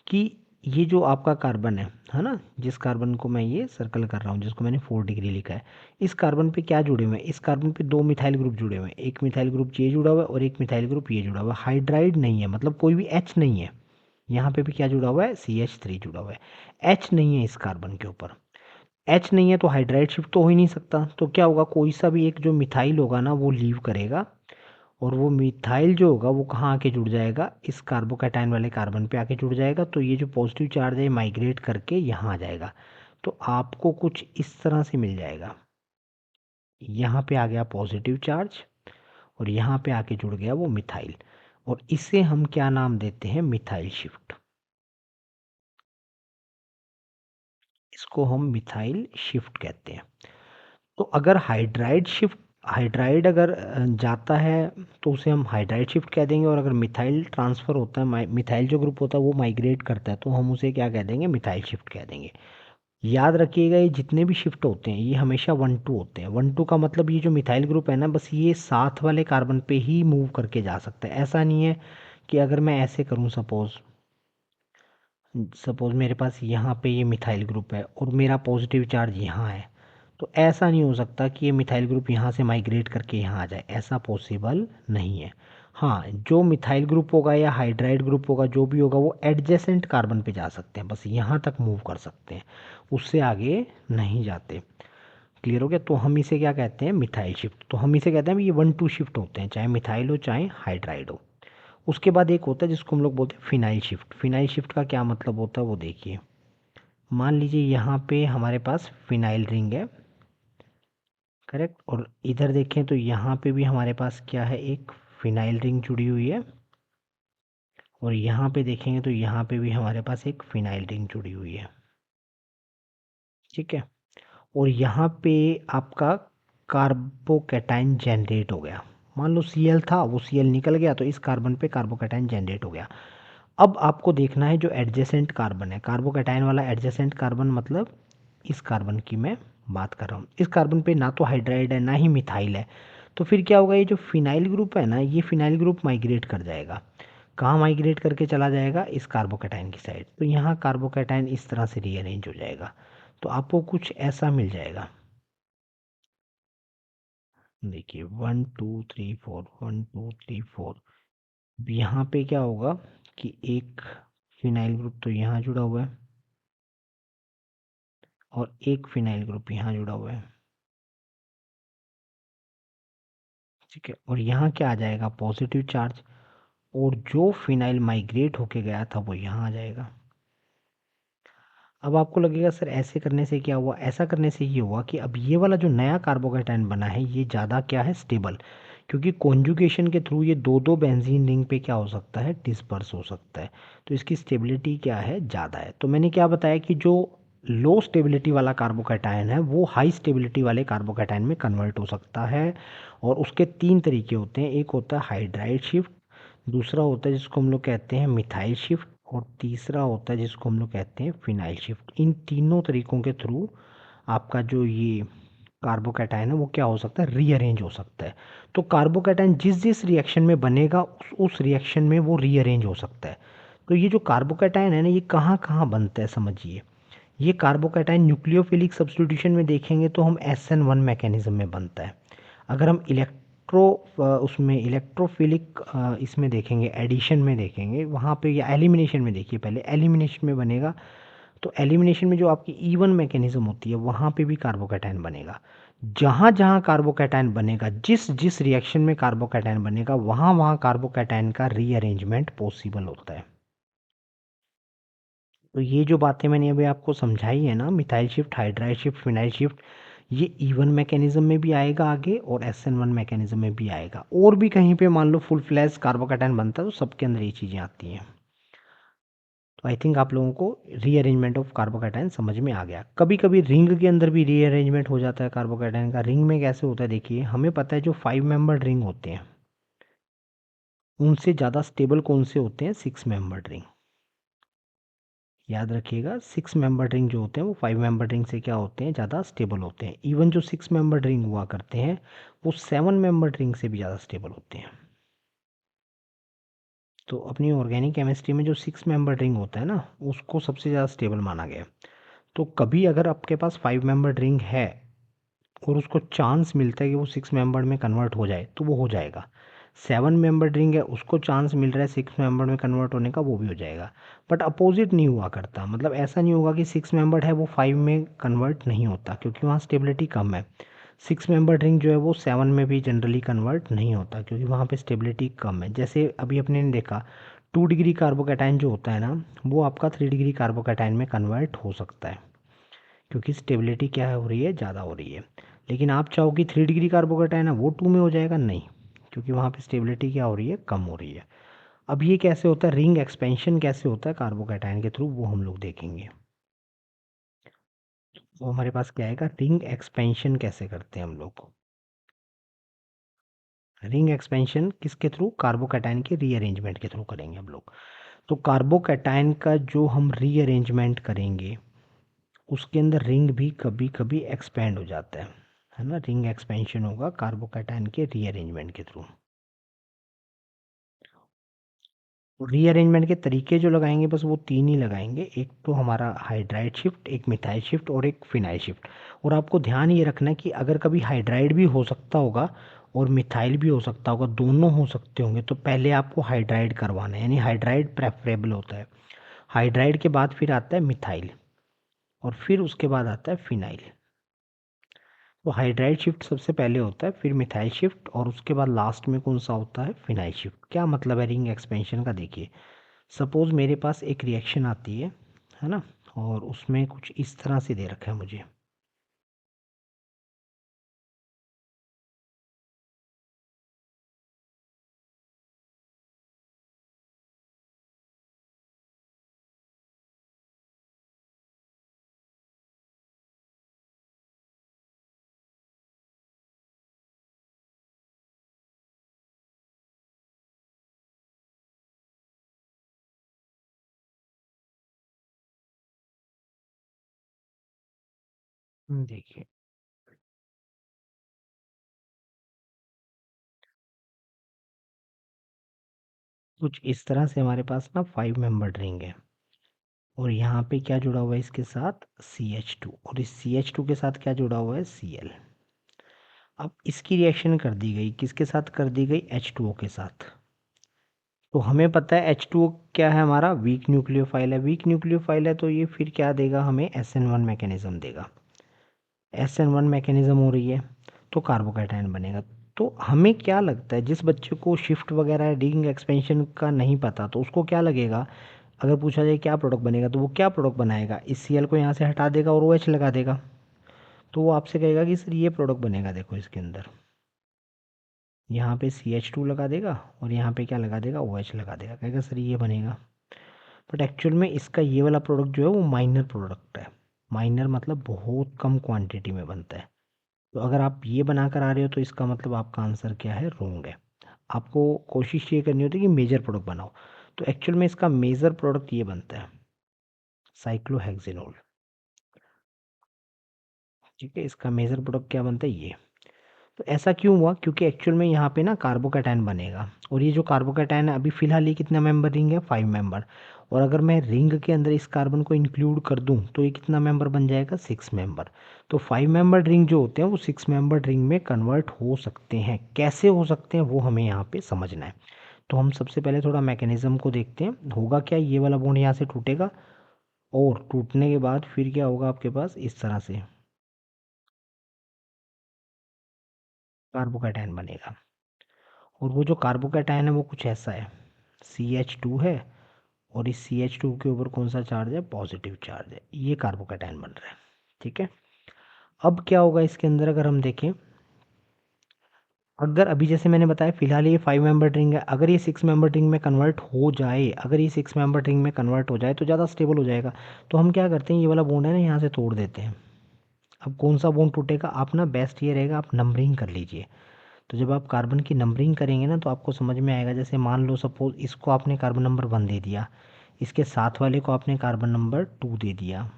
कि ये जो आपका कार्बन है ना, जिस कार्बन को मैं ये सर्कल कर रहा हूँ, जिसको मैंने 4 डिग्री लिखा है, इस कार्बन पे क्या जुड़े हुए हैं, इस कार्बन पे 2 मिथाइल ग्रुप जुड़े हुए हैं, एक मिथाइल ग्रुप ये जुड़ा हुआ है और एक मिथाइल ग्रुप ये जुड़ा हुआ है। हाइड्राइड नहीं है, मतलब कोई भी एच नहीं है। यहाँ पे भी क्या जुड़ा हुआ है, CH3 जुड़ा हुआ है। एच नहीं है इस कार्बन के ऊपर। एच नहीं है तो हाइड्राइड शिफ्ट तो हो ही नहीं सकता। तो क्या होगा, कोई सा भी एक जो मिथाइल होगा ना वो लीव करेगा, और वो मिथाइल जो होगा वो कहाँ आके जुड़ जाएगा, इस कार्बोकैटायन वाले कार्बन पे आके जुड़ जाएगा। तो ये जो पॉजिटिव चार्ज है माइग्रेट करके यहाँ आ जाएगा। तो आपको कुछ इस तरह से मिल जाएगा, यहाँ पे आ गया पॉजिटिव चार्ज और यहाँ पे आके जुड़ गया वो मिथाइल, और इसे हम क्या नाम देते हैं, मिथाइल शिफ्ट। इसको हम मिथाइल शिफ्ट कहते हैं। तो अगर हाइड्राइड अगर जाता है तो उसे हम हाइड्राइड शिफ्ट कह देंगे, और अगर मिथाइल ट्रांसफ़र होता है, मिथाइल जो ग्रुप होता है वो माइग्रेट करता है, तो हम उसे क्या कह देंगे, मिथाइल शिफ्ट कह देंगे। याद रखिएगा ये जितने भी शिफ्ट होते हैं ये हमेशा 1 2 होते हैं। 1 2 का मतलब ये जो मिथाइल ग्रुप है ना, बस ये साथ वाले कार्बन पे ही मूव करके जा सकता है। ऐसा नहीं है कि अगर मैं ऐसे करूँ, सपोज़ सपोज़ मेरे पास यहाँ पे ये मिथाइल ग्रुप है और मेरा पॉजिटिव चार्ज यहाँ है, तो ऐसा नहीं हो सकता कि ये मिथाइल ग्रुप यहाँ से माइग्रेट करके यहाँ आ जाए, ऐसा पॉसिबल नहीं है। हाँ, जो मिथाइल ग्रुप होगा या हाइड्राइड ग्रुप होगा, जो भी होगा, वो एडजेसेंट कार्बन पे जा सकते हैं, बस यहाँ तक मूव कर सकते हैं, उससे आगे नहीं जाते। क्लियर हो गया। तो हम इसे क्या कहते हैं, मिथाइल शिफ्ट। तो हम इसे कहते हैं ये 1 2 शिफ्ट होते हैं, चाहे मिथाइल हो चाहे हाइड्राइड हो। उसके बाद एक होता है जिसको हम लोग बोलते हैं फिनाइल शिफ्ट। फिनाइल शिफ्ट का क्या मतलब होता है वो देखिए। मान लीजिए यहाँ पे हमारे पास फिनाइल रिंग है, करेक्ट, और इधर देखें तो यहाँ पे भी हमारे पास क्या है, एक फिनाइल रिंग जुड़ी हुई है, और यहाँ पे देखेंगे तो यहाँ पे भी हमारे पास एक फिनाइल रिंग जुड़ी हुई है। ठीक है। और यहाँ पे आपका कार्बोकैटायन जनरेट हो गया। मान लो Cl था, वो Cl निकल गया, तो इस कार्बन पे कार्बोकैटायन जनरेट हो गया। अब आपको देखना है जो एडजेसेंट कार्बन है, कार्बोकैटायन वाला एडजेसेंट कार्बन, मतलब इस कार्बन की मैं बात कर रहा हूँ। इस कार्बन पे ना तो हाइड्राइड है ना ही मिथाइल है, तो फिर क्या होगा, ये जो फिनाइल ग्रुप है ना, ये फिनाइल ग्रुप माइग्रेट कर जाएगा। कहाँ माइग्रेट करके चला जाएगा, इस कार्बोकैटायन की साइड। तो यहाँ कार्बोकैटायन इस तरह से रीअरेंज हो जाएगा, तो आपको कुछ ऐसा मिल जाएगा। देखिए 1 2 3 4, 1 2 3 4। यहाँ पे क्या होगा कि एक फिनाइल ग्रुप तो यहाँ जुड़ा हुआ है और एक फिनाइल ग्रुप यहाँ जुड़ा हुआ है। ठीक है। और यहाँ क्या आ जाएगा, पॉजिटिव चार्ज, और जो फिनाइल माइग्रेट होके गया था वो यहाँ आ जाएगा। अब आपको लगेगा सर ऐसे करने से क्या हुआ, ऐसा करने से ये हुआ कि अब ये वाला जो नया कार्बोकैटायन बना है ये ज़्यादा क्या है, स्टेबल, क्योंकि कॉन्जुगेशन के थ्रू ये दो दो बेंजीन रिंग पे क्या हो सकता है, डिस्पर्स हो सकता है। तो इसकी स्टेबिलिटी क्या है, ज़्यादा है। तो मैंने क्या बताया कि जो लो स्टेबिलिटी वाला कार्बोकैटायन है वो हाई स्टेबिलिटी वाले कार्बोकैटायन में कन्वर्ट हो सकता है। और उसके 3 तरीके होते हैं, एक होता है हाइड्राइड शिफ्ट, दूसरा होता है जिसको हम लोग कहते हैं मिथाइल शिफ्ट, और तीसरा होता है जिसको हम लोग कहते हैं फिनाइल शिफ्ट। इन तीनों तरीकों के थ्रू आपका जो ये कार्बोकैटायन है वो क्या हो सकता है, रीअरेंज हो सकता है। तो कार्बोकैटायन जिस जिस रिएक्शन में बनेगा उस रिएक्शन में वो रीअरेंज हो सकता है। तो ये जो कार्बोकैटायन है ना, ये कहाँ कहाँ बनता है समझिए। ये कार्बोकैटायन न्यूक्लियोफिलिक सब्स्टिट्यूशन में देखेंगे तो हम SN1 मैकेनिज्म में बनता है। अगर हम उसमें इलेक्ट्रोफिलिक इसमें देखेंगे, एडिशन में देखेंगे वहाँ पे, या एलिमिनेशन में देखिए, पहले एलिमिनेशन में बनेगा तो एलिमिनेशन में जो आपकी इवन मैकेनिज्म होती है वहाँ पे भी कार्बोकैटायन बनेगा। जहाँ जहाँ कार्बोकैटायन बनेगा, जिस जिस रिएक्शन में कार्बोकैटायन बनेगा, वहाँ वहाँ कार्बोकैटायन का रीअरेंजमेंट पॉसिबल होता है। तो ये जो बातें मैंने अभी आपको समझाई है ना, methyl shift, hydride shift, phenyl shift, ये इवन मैकेनिज्म में भी आएगा आगे और SN1 मैकेनिज्म में भी आएगा। और भी कहीं पे मान लो फुल फ्लैश कार्बोकैटायन बनता है तो सबके अंदर ये चीज़ें आती हैं। तो आई थिंक आप लोगों को रीअरेंजमेंट ऑफ कार्बोकैटायन समझ में आ गया। कभी कभी रिंग के अंदर भी रीअरेंजमेंट हो जाता है कार्बोकैटायन का। रिंग में कैसे होता है देखिए, हमें पता है जो 5 मेंबर्ड रिंग होते हैं उनसे ज़्यादा स्टेबल कौन से होते हैं, 6 मेंबर्ड रिंग। याद रखिएगा 6 मेंबर्ड रिंग जो होते हैं वो 5 मेंबर्ड रिंग से क्या होते हैं, ज़्यादा स्टेबल होते हैं। इवन जो 6 मेंबर्ड रिंग हुआ करते हैं वो 7 मेंबर्ड रिंग से भी ज़्यादा स्टेबल होते हैं। तो अपनी ऑर्गेनिक केमिस्ट्री में जो 6 मेंबर्ड रिंग होता है ना उसको सबसे ज़्यादा स्टेबल माना गया है। तो कभी अगर आपके पास 5 मेंबर्ड रिंग है और उसको चांस मिलता है कि वो 6 मेंबर में कन्वर्ट हो जाए तो वो हो जाएगा। 7 मेंबर रिंग है, उसको चांस मिल रहा है 6 मेंबर में कन्वर्ट होने का, वो भी हो जाएगा। बट अपोजिट नहीं हुआ करता, मतलब ऐसा नहीं होगा कि 6 मेंबर है वो 5 में कन्वर्ट नहीं होता, क्योंकि वहाँ स्टेबिलिटी कम है। 6 मेंबर रिंग जो है वो 7 में भी जनरली कन्वर्ट नहीं होता, क्योंकि वहाँ पे स्टेबिलिटी कम है। जैसे अभी अपने ने देखा 2 डिग्री कार्बोकैटायन जो होता है ना वो आपका 3 डिग्री कार्बोकैटायन में कन्वर्ट हो सकता है, क्योंकि स्टेबिलिटी क्या हो रही है, ज़्यादा हो रही है। लेकिन आप चाहो कि 3 डिग्री कार्बोकैटायन है वो 2 में हो जाएगा, नहीं, क्योंकि वहाँ पे स्टेबिलिटी क्या हो रही है, कम हो रही है। अब ये कैसे होता है, रिंग एक्सपेंशन कैसे होता है कार्बोकैटायन के थ्रू, वो हम लोग देखेंगे। वो हमारे पास क्या आएगा, रिंग एक्सपेंशन कैसे करते हैं हम लोग। रिंग एक्सपेंशन किसके थ्रू, कार्बोकैटायन के रीअरेंजमेंट के थ्रू करेंगे हम लोग। तो कार्बोकैटायन का जो हम रीअरेंजमेंट करेंगे उसके अंदर रिंग भी कभी कभी एक्सपेंड हो जाता है ना। रिंग एक्सपेंशन होगा कार्बोकैटायन के रीअरेंजमेंट के थ्रू। रीअरेंजमेंट के तरीके जो लगाएंगे बस वो 3 ही लगाएंगे, एक तो हमारा हाइड्राइड शिफ्ट, एक मिथाइल शिफ्ट और एक फिनाइल शिफ्ट। और आपको ध्यान ये रखना है कि अगर कभी हाइड्राइड भी हो सकता होगा और मिथाइल भी हो सकता होगा, दोनों हो सकते होंगे, तो पहले आपको हाइड्राइड करवाना है, यानी हाइड्राइड प्रेफरेबल होता है। हाइड्राइड के बाद फिर आता है मिथाइल और फिर उसके बाद आता है फिनाइल। तो हाइड्राइड शिफ्ट सबसे पहले होता है, फिर मिथाइल शिफ्ट और उसके बाद लास्ट में कौन सा होता है, फिनाइल शिफ्ट। क्या मतलब है रिंग एक्सपेंशन का, देखिए सपोज़ मेरे पास एक रिएक्शन आती है ना, और उसमें कुछ इस तरह से दे रखा है मुझे। देखिए कुछ इस तरह से हमारे पास ना 5 मेंबर रिंग है और यहाँ पे क्या जुड़ा हुआ है इसके साथ, CH2, और इस CH2 के साथ क्या जुड़ा हुआ है, Cl। अब इसकी रिएक्शन कर दी गई, किसके साथ कर दी गई, H2O के साथ। तो हमें पता है H2O क्या है, हमारा वीक न्यूक्लियोफाइल है। वीक न्यूक्लियोफाइल है तो ये फिर क्या देगा हमें, SN1 मैकेनिज्म देगा। SN1 मैकेनिज्म हो रही है तो कार्बोकैटायन बनेगा। तो हमें क्या लगता है, जिस बच्चे को शिफ्ट वगैरह रिंग एक्सपेंशन का नहीं पता तो उसको क्या लगेगा, अगर पूछा जाए क्या प्रोडक्ट बनेगा तो वो क्या प्रोडक्ट बनाएगा, इस Cl को यहाँ से हटा देगा और OH लगा देगा। तो वो आपसे कहेगा कि सर ये प्रोडक्ट बनेगा, देखो इसके अंदर यहाँ पे CH2 लगा देगा और यहाँ पे क्या लगा देगा, OH लगा देगा, कहेगा सर ये बनेगा। बट एक्चुअल में इसका ये वाला प्रोडक्ट जो है वो माइनर प्रोडक्ट है। माइनर मतलब बहुत कम क्वांटिटी में बनता है। तो अगर आप ये बना कर आ रहे हो तो इसका मतलब आपका आंसर क्या है, रोंग है। आपको कोशिश ये करनी होती है कि मेजर प्रोडक्ट बनाओ। तो एक्चुअल में इसका मेजर प्रोडक्ट ये बनता है, साइक्लोहेक्सेनोल। ठीक है, इसका मेजर प्रोडक्ट क्या बनता है, ये। तो ऐसा क्यों हुआ, क्योंकि एक्चुअल में यहाँ पे ना कार्बोकैटायन बनेगा और ये जो कार्बोकैटायन है अभी फिलहाल ये कितना मेंबर रिंग है, 5 मेंबर। और अगर मैं रिंग के अंदर इस कार्बन को इंक्लूड कर दूं तो ये कितना मेंबर बन जाएगा, 6 मेंबर। तो 5 मेंबर रिंग जो होते हैं वो 6 मेंबर रिंग में कन्वर्ट हो सकते हैं। कैसे हो सकते हैं वो हमें यहाँ पे समझना है। तो हम सबसे पहले थोड़ा मैकेनिज्म को देखते हैं। होगा क्या, ये वाला बॉन्ड यहाँ से टूटेगा और टूटने के बाद फिर क्या होगा आपके पास, इस तरह से कार्बोकैटायन बनेगा। और वो जो कार्बोकैटायन है वो कुछ ऐसा है, CH2 है, और इस CH2 के ऊपर कौन सा चार्ज है, पॉजिटिव चार्ज है। ये कार्बोकैटायन बन रहा है। ठीक है, अब क्या होगा इसके अंदर अगर हम देखें, अगर अभी जैसे मैंने बताया फिलहाल ये 5 मेंबर रिंग है, अगर ये 6 मेंबर रिंग में कन्वर्ट हो जाए, अगर ये 6 मेंबर रिंग में कन्वर्ट हो जाए तो ज़्यादा स्टेबल हो जाएगा। तो हम क्या करते हैं, ये वाला बॉन्ड है ना यहाँ से तोड़ देते हैं। अब कौन सा बॉन्ड टूटेगा, आप ना बेस्ट ये रहेगा आप नंबरिंग कर लीजिए। तो जब आप कार्बन की नंबरिंग करेंगे ना तो आपको समझ में आएगा। जैसे मान लो सपोज इसको आपने कार्बन नंबर 1 दे दिया, इसके साथ वाले को आपने कार्बन नंबर 2 दे दिया,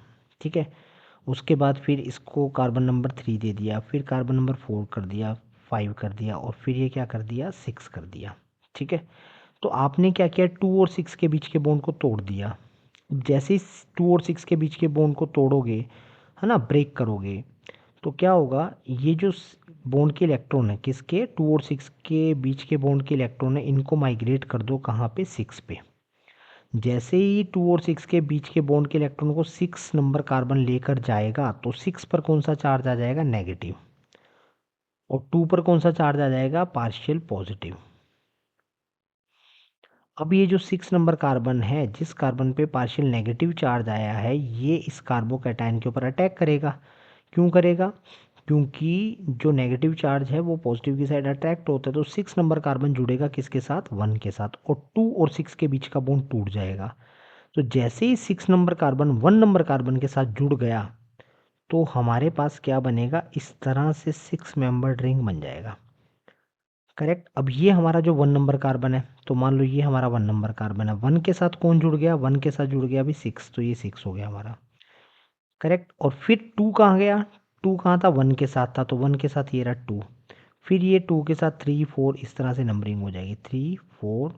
ठीक है। उसके बाद फिर इसको कार्बन नंबर 3 दे दिया, फिर कार्बन नंबर 4 कर दिया, 5 कर दिया, और फिर ये क्या कर दिया, 6 कर दिया। ठीक है, तो आपने क्या किया, 2 और 6 के बीच के बॉन्ड को तोड़ दिया। जैसे ही 2 और 6 के बीच के बॉन्ड को तोड़ोगे, है ना, ब्रेक करोगे, तो क्या होगा, ये जो बॉन्ड के इलेक्ट्रॉन है, किसके, 2 और 6 के बीच के बॉन्ड के इलेक्ट्रॉन है, इनको माइग्रेट कर दो कहाँ पे, 6 पे। जैसे ही 2 और 6 के बीच के बॉन्ड के इलेक्ट्रॉन को 6 नंबर कार्बन लेकर जाएगा तो 6 पर कौन सा चार्ज आ जाएगा, नेगेटिव, और 2 पर कौन सा चार्ज आ जाएगा, पार्शियल पॉजिटिव। अब ये जो 6 नंबर कार्बन है, जिस कार्बन पे पार्शियल नेगेटिव चार्ज आया है, ये इस कार्बोकैटायन के ऊपर अटैक करेगा। क्यों करेगा, क्योंकि जो नेगेटिव चार्ज है वो पॉजिटिव की साइड अट्रैक्ट होता है। तो 6 नंबर कार्बन जुड़ेगा किसके साथ, 1 के साथ, और 2 और 6 के बीच का बॉन्ड टूट जाएगा। तो जैसे ही 6 नंबर कार्बन 1 नंबर कार्बन के साथ जुड़ गया तो हमारे पास क्या बनेगा, इस तरह से 6 मेंबर रिंग बन जाएगा। करेक्ट। अब ये हमारा जो 1 नंबर कार्बन है, तो मान लो ये हमारा 1 नंबर कार्बन है, 1 के साथ कौन जुड़ गया, 1 के साथ जुड़ गया अभी 6, तो ये 6 हो गया हमारा। करेक्ट। और फिर 2 कहाँ गया, 2 कहाँ था, 1 के साथ था, तो 1 के साथ ये रहा 2, फिर ये 2 के साथ 3 4, इस तरह से नंबरिंग हो जाएगी 3 4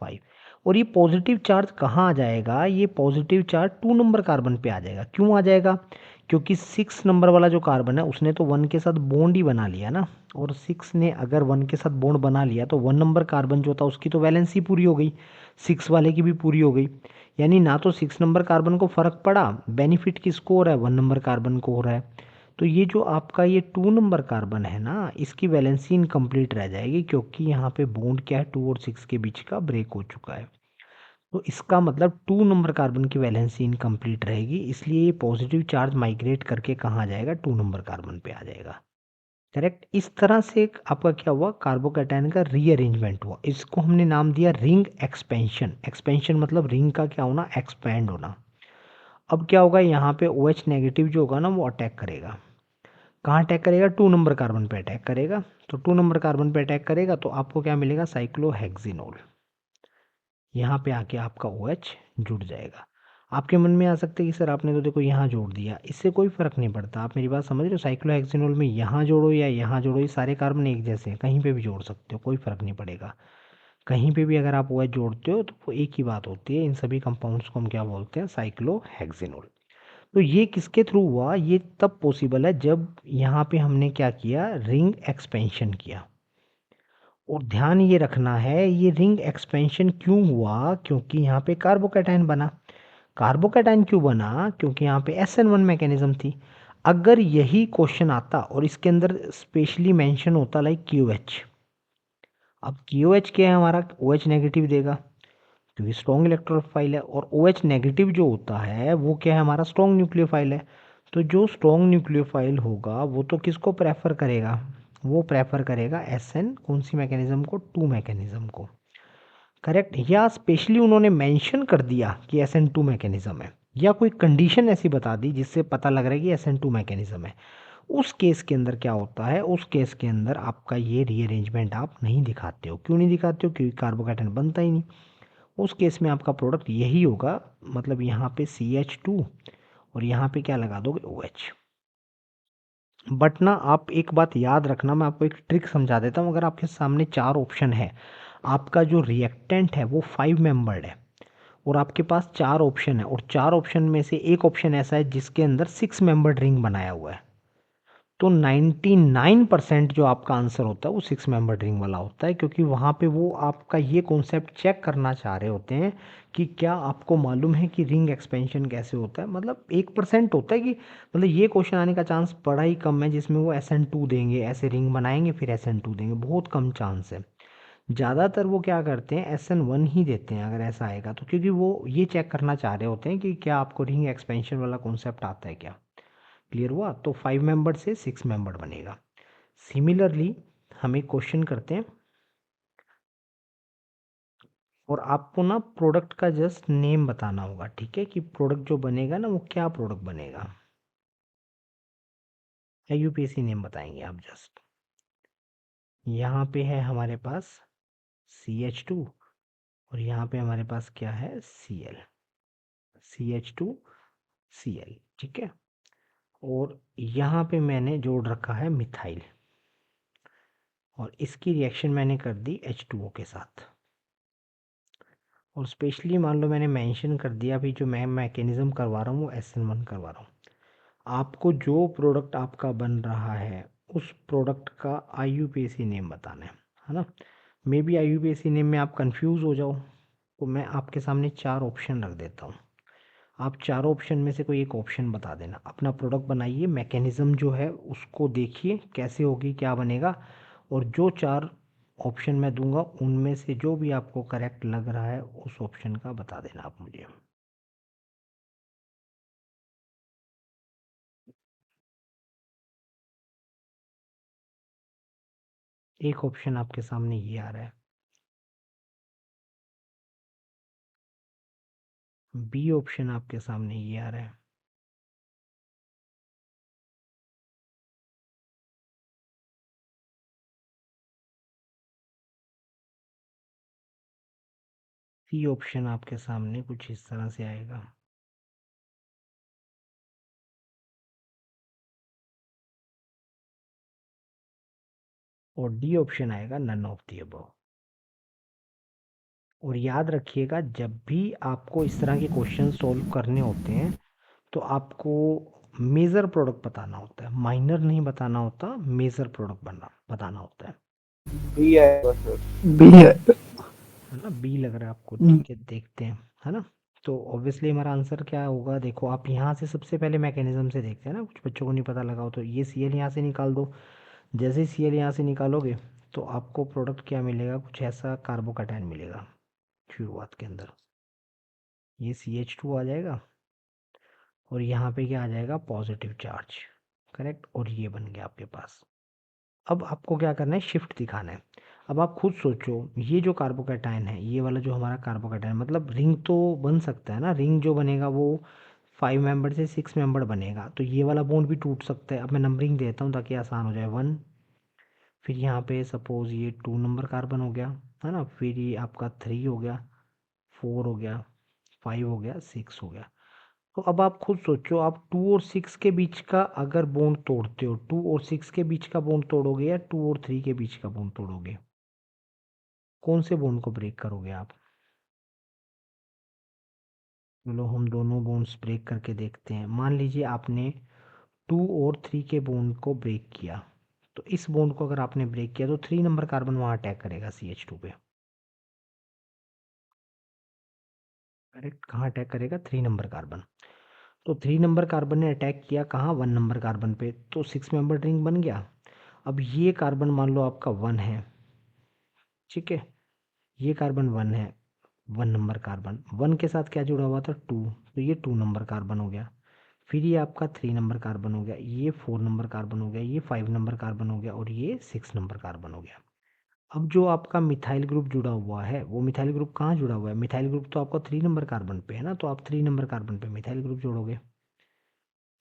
5। और ये पॉजिटिव चार्ज कहाँ आ जाएगा, ये पॉजिटिव चार्ज 2 नंबर कार्बन पे आ जाएगा। क्यों आ जाएगा, क्योंकि 6 नंबर वाला जो कार्बन है उसने तो 1 के साथ बॉन्ड ही बना लिया ना, और 6 ने अगर 1 के साथ बॉन्ड बना लिया तो 1 नंबर कार्बन जो था उसकी तो वैलेंसी पूरी हो गई, 6 वाले की भी पूरी हो गई। यानी ना तो 6 नंबर कार्बन को फ़र्क पड़ा, बेनिफिट किसको हो रहा है, 1 नंबर कार्बन को हो रहा है। तो ये जो आपका ये 2 नंबर कार्बन है ना, इसकी वैलेंसी इनकम्प्लीट रह जाएगी, क्योंकि यहाँ पे बॉन्ड क्या है, 2 और 6 के बीच का ब्रेक हो चुका है। तो इसका मतलब 2 नंबर कार्बन की वैलेंसी इनकम्प्लीट रहेगी, इसलिए ये पॉजिटिव चार्ज माइग्रेट करके कहाँ आ जाएगा, 2 नंबर कार्बन पे आ जाएगा। करेक्ट। इस तरह से एक आपका क्या हुआ, कार्बोकैटायन का रीअरेंजमेंट हुआ। इसको हमने नाम दिया रिंग एक्सपेंशन। एक्सपेंशन मतलब रिंग का क्या होना, एक्सपैंड होना। अब क्या होगा, यहाँ पे OH नेगेटिव जो होगा ना वो अटैक करेगा। कहाँ अटैक करेगा, 2 नंबर कार्बन पे अटैक करेगा। तो 2 नंबर कार्बन पे अटैक करेगा तो आपको क्या मिलेगा, साइक्लोहेक्सिनोल। यहाँ पे आके आपका OH जुड़ जाएगा। आपके मन में आ सकता है कि सर आपने तो देखो यहाँ जोड़ दिया, इससे कोई फ़र्क नहीं पड़ता। आप मेरी बात समझ रहे हो, साइक्लोहेक्सिनोल में यहाँ जोड़ो या यहाँ जोड़ो, ये सारे कार्बन एक जैसे हैं, कहीं पे भी जोड़ सकते हो, कोई फ़र्क नहीं पड़ेगा। कहीं पे भी अगर आप OH जोड़ते हो तो वो एक ही बात होती है। इन सभी कंपाउंड्स को हम क्या बोलते हैं, साइक्लोहेक्सिनोल। तो ये किसके थ्रू हुआ, ये तब पॉसिबल है जब यहाँ पे हमने क्या किया, रिंग एक्सपेंशन किया। और ध्यान ये रखना है, ये रिंग एक्सपेंशन क्यों हुआ, क्योंकि यहाँ पे कार्बोकैटायन बना। कार्बोकैटायन क्यों बना, क्योंकि यहाँ पे SN1 मैकेनिज्म थी। अगर यही क्वेश्चन आता और इसके अंदर स्पेशली मेंशन होता लाइक QH, अब QH क्या है हमारा, OH नेगेटिव देगा क्योंकि स्ट्रॉन्ग इलेक्ट्रोफाइल है, और OH नेगेटिव जो होता है वो क्या है, हमारा स्ट्रॉन्ग न्यूक्लियोफाइल है। तो जो स्ट्रॉन्ग न्यूक्लियोफाइल होगा वो तो किसको प्रेफर करेगा, वो प्रेफर करेगा SN कौन सी मैकेनिज्म को, 2 मैकेनिज्म को। करेक्ट। या स्पेशली उन्होंने मेंशन कर दिया कि SN2 मैकेनिज्म है, या कोई कंडीशन ऐसी बता दी जिससे पता लग रहा है कि SN2 मैकेनिज्म है। उस केस के अंदर क्या होता है, उस केस के अंदर आपका ये रीअरेंजमेंट आप नहीं दिखाते हो। क्यों नहीं दिखाते हो, क्योंकि कार्बोकैटायन बनता ही नहीं। उस केस में आपका प्रोडक्ट यही होगा, मतलब यहाँ पे CH2 और यहाँ पे क्या लगा दोगे, OH। बट ना आप एक बात याद रखना, मैं आपको एक ट्रिक समझा देता हूँ। अगर आपके सामने 4 ऑप्शन है, आपका जो रिएक्टेंट है वो 5 मेंबर्ड है, और आपके पास 4 ऑप्शन है, और 4 ऑप्शन में से एक ऑप्शन ऐसा है जिसके अंदर 6 मेंबर्ड रिंग बनाया हुआ है, तो 99% जो आपका आंसर होता है वो 6 मेंबर रिंग वाला होता है, क्योंकि वहाँ पे वो आपका ये कॉन्सेप्ट चेक करना चाह रहे होते हैं कि क्या आपको मालूम है कि रिंग एक्सपेंशन कैसे होता है। मतलब 1% होता है कि मतलब ये क्वेश्चन आने का चांस बड़ा ही कम है जिसमें वो SN2 देंगे, ऐसे रिंग बनाएंगे फिर SN2 देंगे, बहुत कम चांस है। ज़्यादातर वो क्या करते हैं SN1 ही देते हैं अगर ऐसा आएगा तो, क्योंकि वो ये चेक करना चाह रहे होते हैं कि क्या आपको रिंग एक्सपेंशन वाला कॉन्सेप्ट आता है क्या। क्लियर हुआ? तो 5 मेंबर से 6 मेंबर बनेगा। सिमिलरली हम एक क्वेश्चन करते हैं और आपको ना प्रोडक्ट का जस्ट नेम बताना होगा, ठीक है, कि प्रोडक्ट जो बनेगा ना वो क्या प्रोडक्ट बनेगा, या यूपीएससी नेम बताएंगे आप जस्ट। यहाँ पे है हमारे पास CH2 और यहाँ पे हमारे पास क्या है Cl, CH2Cl, ठीक है। और यहाँ पे मैंने जोड़ रखा है मिथाइल और इसकी रिएक्शन मैंने कर दी H2O के साथ। और स्पेशली मान लो मैंने मेंशन कर दिया अभी जो मैं मैकेनिज्म करवा रहा हूँ वो SN1 करवा रहा हूँ। आपको जो प्रोडक्ट आपका बन रहा है उस प्रोडक्ट का IUPAC नेम बताना है ना। मे बी IUPAC नेम में आप कंफ्यूज हो जाओ, तो मैं आपके सामने 4 ऑप्शन रख देता हूँ। आप चारों ऑप्शन में से कोई एक ऑप्शन बता देना। अपना प्रोडक्ट बनाइए, मैकेनिज्म जो है उसको देखिए कैसे होगी क्या बनेगा, और जो 4 ऑप्शन मैं दूंगा उनमें से जो भी आपको करेक्ट लग रहा है उस ऑप्शन का बता देना आप मुझे। एक ऑप्शन आपके सामने ये आ रहा है, बी ऑप्शन आपके सामने ये आ रहा है, सी ऑप्शन आपके सामने कुछ इस तरह से आएगा। और डी ऑप्शन आएगा नन ऑफ दी अबव। और याद रखिएगा जब भी आपको इस तरह के क्वेश्चन सॉल्व करने होते हैं तो आपको मेजर प्रोडक्ट बताना होता है, माइनर नहीं बताना होता, मेजर प्रोडक्ट बताना होता है। बी आएगा सर, बी है। है ना, बी लग रहा है आपको, ठीक है देखते हैं, है ना। तो ऑब्वियसली हमारा आंसर क्या होगा, देखो आप यहाँ से सबसे पहले मैकेनिज्म से देखते हैं ना, कुछ बच्चों को नहीं पता लगा हो तो ये Cl यहाँ से निकाल दो। जैसे ही Cl यहाँ से निकालोगे तो आपको प्रोडक्ट क्या मिलेगा, कुछ ऐसा कार्बोकैटायन मिलेगा शुरुआत के अंदर। ये CH2 आ जाएगा और यहाँ पे क्या आ जाएगा पॉजिटिव चार्ज, करेक्ट, और ये बन गया आपके पास। अब आपको क्या करना है, शिफ्ट दिखाना है। अब आप खुद सोचो, ये जो कार्बोकैटायन है, ये वाला जो हमारा कार्बोकैटायन, मतलब रिंग तो बन सकता है ना, रिंग जो बनेगा वो 5 मेंबर से 6 मेंबर बनेगा, तो ये वाला बॉन्ड भी टूट सकता है। अब मैं नंबरिंग देता हूँ ताकि आसान हो जाए। 1, फिर यहाँ पे सपोज ये 2 नंबर कार्बन हो गया, है ना, फिर ये आपका 3 हो गया, 4 हो गया, 5 हो गया, 6 हो गया। तो अब आप खुद सोचो, आप 2 और 6 के बीच का अगर बॉन्ड तोड़ते हो, 2 और 6 के बीच का बॉन्ड तोड़ोगे या 2 और 3 के बीच का बॉन्ड तोड़ोगे, कौन से बॉन्ड को ब्रेक करोगे आप। चलो हम दोनों बॉन्ड्स ब्रेक करके देखते हैं। मान लीजिए आपने 2 और 3 के बॉन्ड को ब्रेक किया, तो इस बॉन्ड को अगर आपने ब्रेक किया तो 3 नंबर कार्बन वहाँ अटैक करेगा CH2 पे, करेक्ट। कहाँ अटैक करेगा, 3 नंबर कार्बन। तो 3 नंबर कार्बन ने अटैक किया कहाँ, 1 नंबर कार्बन पे, तो 6 मेंबर रिंग बन गया। अब ये कार्बन मान लो आपका 1 है, ठीक है, ये कार्बन 1 है, 1 नंबर कार्बन, 1 के साथ क्या जुड़ा हुआ था 2, तो ये 2 नंबर कार्बन हो गया। फिर ये आपका 3 नंबर कार्बन हो गया, ये 4 नंबर कार्बन हो गया, ये 5 नंबर कार्बन हो गया और ये 6 नंबर कार्बन हो गया। अब जो आपका मिथाइल ग्रुप जुड़ा हुआ है वो मिथाइल ग्रुप कहाँ जुड़ा हुआ है, मिथाइल ग्रुप तो आपका 3 नंबर कार्बन पे है ना, तो आप 3 नंबर कार्बन पे मिथाइल ग्रुप जोड़ोगे।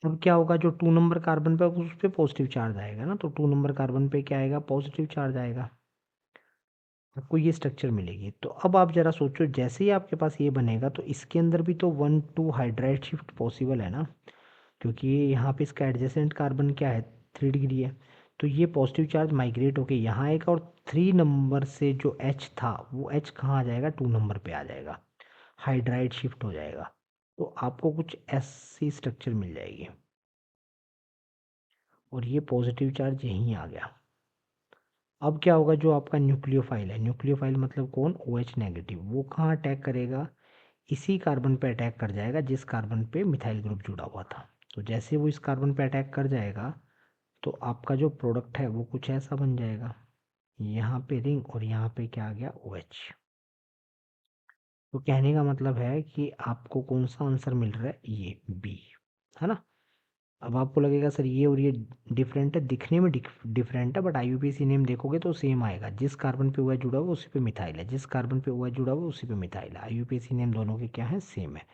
अब क्या होगा, जो 2 नंबर कार्बन पे उस पर पॉजिटिव चार्ज आएगा ना, तो 2 नंबर कार्बन पे क्या आएगा, पॉजिटिव चार्ज आएगा, आपको ये स्ट्रक्चर मिलेगी। तो अब आप जरा सोचो, जैसे ही आपके पास ये बनेगा तो इसके अंदर भी तो 1 2 हाइड्राइड शिफ्ट पॉसिबल है ना, क्योंकि यहाँ पे इसका एडजेसेंट कार्बन क्या है, 3 डिग्री है। तो ये पॉजिटिव चार्ज माइग्रेट होके यहाँ आएगा और 3 नंबर से जो H था वो H कहाँ आ जाएगा, 2 नंबर पे आ जाएगा, हाइड्राइड शिफ्ट हो जाएगा। तो आपको कुछ ऐसी स्ट्रक्चर मिल जाएगी। और ये पॉजिटिव चार्ज यहीं आ गया। अब क्या होगा, जो आपका न्यूक्लियोफाइल है, न्यूक्लियोफाइल मतलब कौन, OH नेगेटिव, वो कहाँ अटैक करेगा, इसी कार्बन पे अटैक कर जाएगा जिस कार्बन पे मिथाइल ग्रुप जुड़ा हुआ था। तो जैसे वो इस कार्बन पे अटैक कर जाएगा तो आपका जो प्रोडक्ट है वो कुछ ऐसा बन जाएगा, यहाँ पे रिंग और यहाँ पे क्या आ गया, OH। तो कहने का मतलब है कि आपको कौन सा आंसर मिल रहा है, ये बी, है ना। अब आपको लगेगा सर ये और ये डिफरेंट है, दिखने में डिफरेंट है, बट IUPAC नेम देखोगे तो सेम आएगा। जिस कार्बन पे OH जुड़ा हुआ उसी पे मिथाइल है, जिस कार्बन पे OH जुड़ा हुआ उसी पे मिथाइल है। IUPAC नेम दोनों के क्या है, सेम है।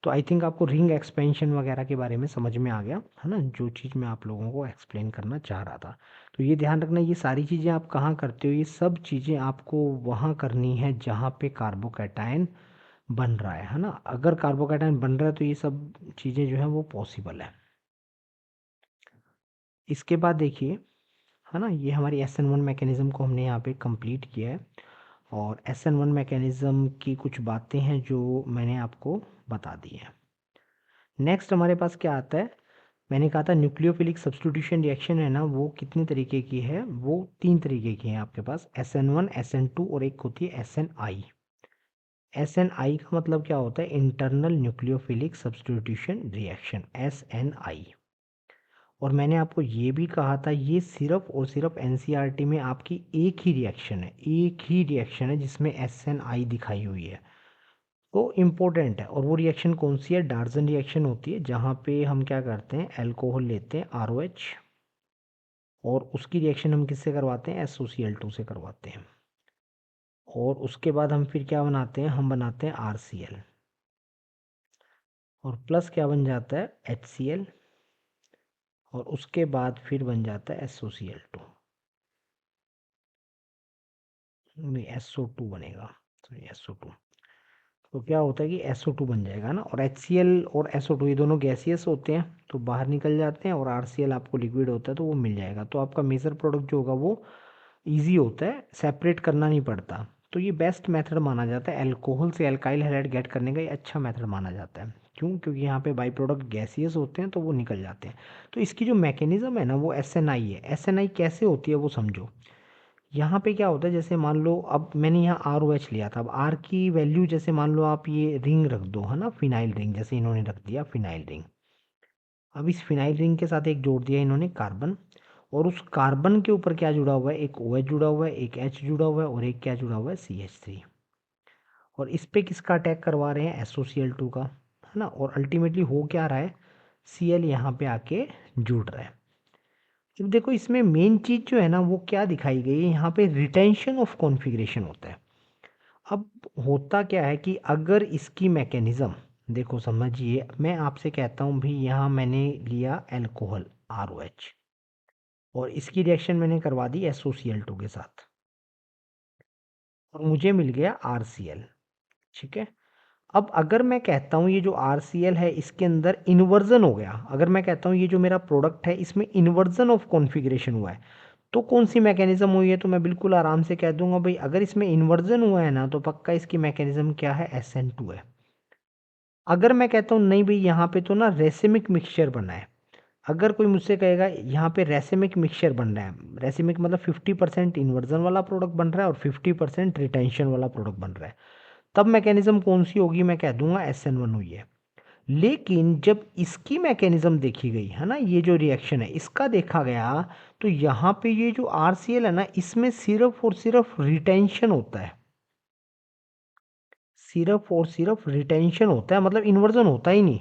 तो आई थिंक आपको रिंग एक्सपेंशन वगैरह के बारे में समझ में आ गया है ना, जो चीज़ मैं आप लोगों को एक्सप्लेन करना चाह रहा था। तो ये ध्यान रखना, ये सारी चीज़ें आप कहाँ करते हो, ये सब चीज़ें आपको वहाँ करनी है जहाँ पे कार्बोकैटायन बन रहा है ना। अगर कार्बोकैटायन बन रहा है तो ये सब चीज़ें जो है वो पॉसिबल है। इसके बाद देखिए, है ना, ये हमारी SN1 मैकेनिज़्म को हमने यहाँ पे कंप्लीट किया है। और SN1 मैकेनिज़्म की कुछ बातें हैं जो मैंने आपको बता दी हैं। नेक्स्ट हमारे पास क्या आता है, मैंने कहा था न्यूक्लियोफिलिक सब्स्टिट्यूशन रिएक्शन है ना, वो कितने तरीके की है, वो 3 तरीके की है आपके पास, SN1, SN2 और एक होती है SNI। SNI का मतलब क्या होता है, internal nucleophilic substitution reaction, SNI। और मैंने आपको ये भी कहा था, ये सिर्फ और सिर्फ NCERT में आपकी एक ही रिएक्शन है, एक ही रिएक्शन है जिसमें SNI दिखाई हुई है, वो इम्पोर्टेंट है। और वो रिएक्शन कौन सी है, डार्जन रिएक्शन होती है, जहाँ पे हम क्या करते हैं, अल्कोहल लेते हैं ROH, और उसकी रिएक्शन हम किससे करवाते हैं, SOCl2 से करवाते हैं। और उसके बाद हम फिर क्या बनाते हैं, हम बनाते हैं RCl, और प्लस क्या बन जाता है, HCl, और उसके बाद फिर बन जाता है SOCl2, नहीं SO2 बनेगा, सॉरी SO2। तो क्या होता है कि SO2 बन जाएगा ना, और HCl और SO2 ये दोनों गैसियस होते हैं तो बाहर निकल जाते हैं, और RCl आपको लिक्विड होता है तो वो मिल जाएगा। तो आपका मेजर प्रोडक्ट जो होगा वो ईजी होता है, सेपरेट करना नहीं पड़ता। तो ये बेस्ट मेथड माना जाता है, अल्कोहल से अल्काइल हैलाइड गेट करने का ये अच्छा मेथड माना जाता है। क्यों, क्योंकि यहाँ पे बाई प्रोडक्ट गैसियस होते हैं तो वो निकल जाते हैं। तो इसकी जो मैकेनिज्म है ना वो SNI है। SNI कैसे होती है वो समझो। यहाँ पे क्या होता है, जैसे मान लो अब मैंने यहाँ ROH लिया था, अब R की वैल्यू जैसे मान लो आप ये रिंग रख दो, है ना, फिनाइल रिंग, जैसे इन्होंने रख दिया फिनाइल रिंग। अब इस फिनाइल रिंग के साथ एक जोड़ दिया इन्होंने कार्बन, और उस कार्बन के ऊपर क्या जुड़ा हुआ है, एक OH जुड़ा हुआ है, एक H जुड़ा हुआ है, और एक क्या जुड़ा हुआ है, CH3। और इस पे किसका अटैक करवा रहे हैं, SOCl2 का, है ना। और अल्टीमेटली हो क्या रहा है, Cl यहाँ पे आके जुड़ रहा है। अब देखो इसमें मेन चीज़ जो है ना वो क्या दिखाई गई है, यहाँ पे रिटेंशन ऑफ कॉन्फ़िगरेशन होता है। अब होता क्या है कि अगर इसकी मैकेनिज़्म देखो, समझिए, मैं आपसे कहता हूँ भाई यहाँ मैंने लिया अल्कोहल ROH, और इसकी रिएक्शन मैंने करवा दी SOCl2 के साथ, और मुझे मिल गया RCl, ठीक है। अब अगर मैं कहता हूँ ये जो RCl है इसके अंदर इन्वर्जन हो गया, अगर मैं कहता हूँ ये जो मेरा प्रोडक्ट है इसमें इन्वर्जन ऑफ कॉन्फ़िगरेशन हुआ है, तो कौन सी मैकेनिज्म हुई है, तो मैं बिल्कुल आराम से कह दूंगा भाई अगर इसमें इन्वर्जन हुआ है ना तो पक्का इसकी मैकेनिज्म क्या है, SN2 है। अगर मैं कहता हूँ नहीं भाई यहाँ पे तो ना रेसिमिक मिक्सचर बना है, अगर कोई मुझसे कहेगा यहाँ पे रेसिमिक मिक्सचर बन रहा है, रेसिमिक मतलब 50% इन्वर्जन वाला प्रोडक्ट बन रहा है और 50% रिटेंशन वाला प्रोडक्ट बन रहा है, तब मैकेनिज्म कौन सी होगी, मैं कह दूंगा SN1 हुई है। लेकिन जब इसकी मैकेनिज्म देखी गई है ना, ये जो रिएक्शन है इसका देखा गया, तो यहाँ पे ये जो RCl है ना इसमें सिर्फ और सिर्फ रिटेंशन होता है, सिर्फ और सिर्फ रिटेंशन होता है, मतलब इन्वर्जन होता ही नहीं।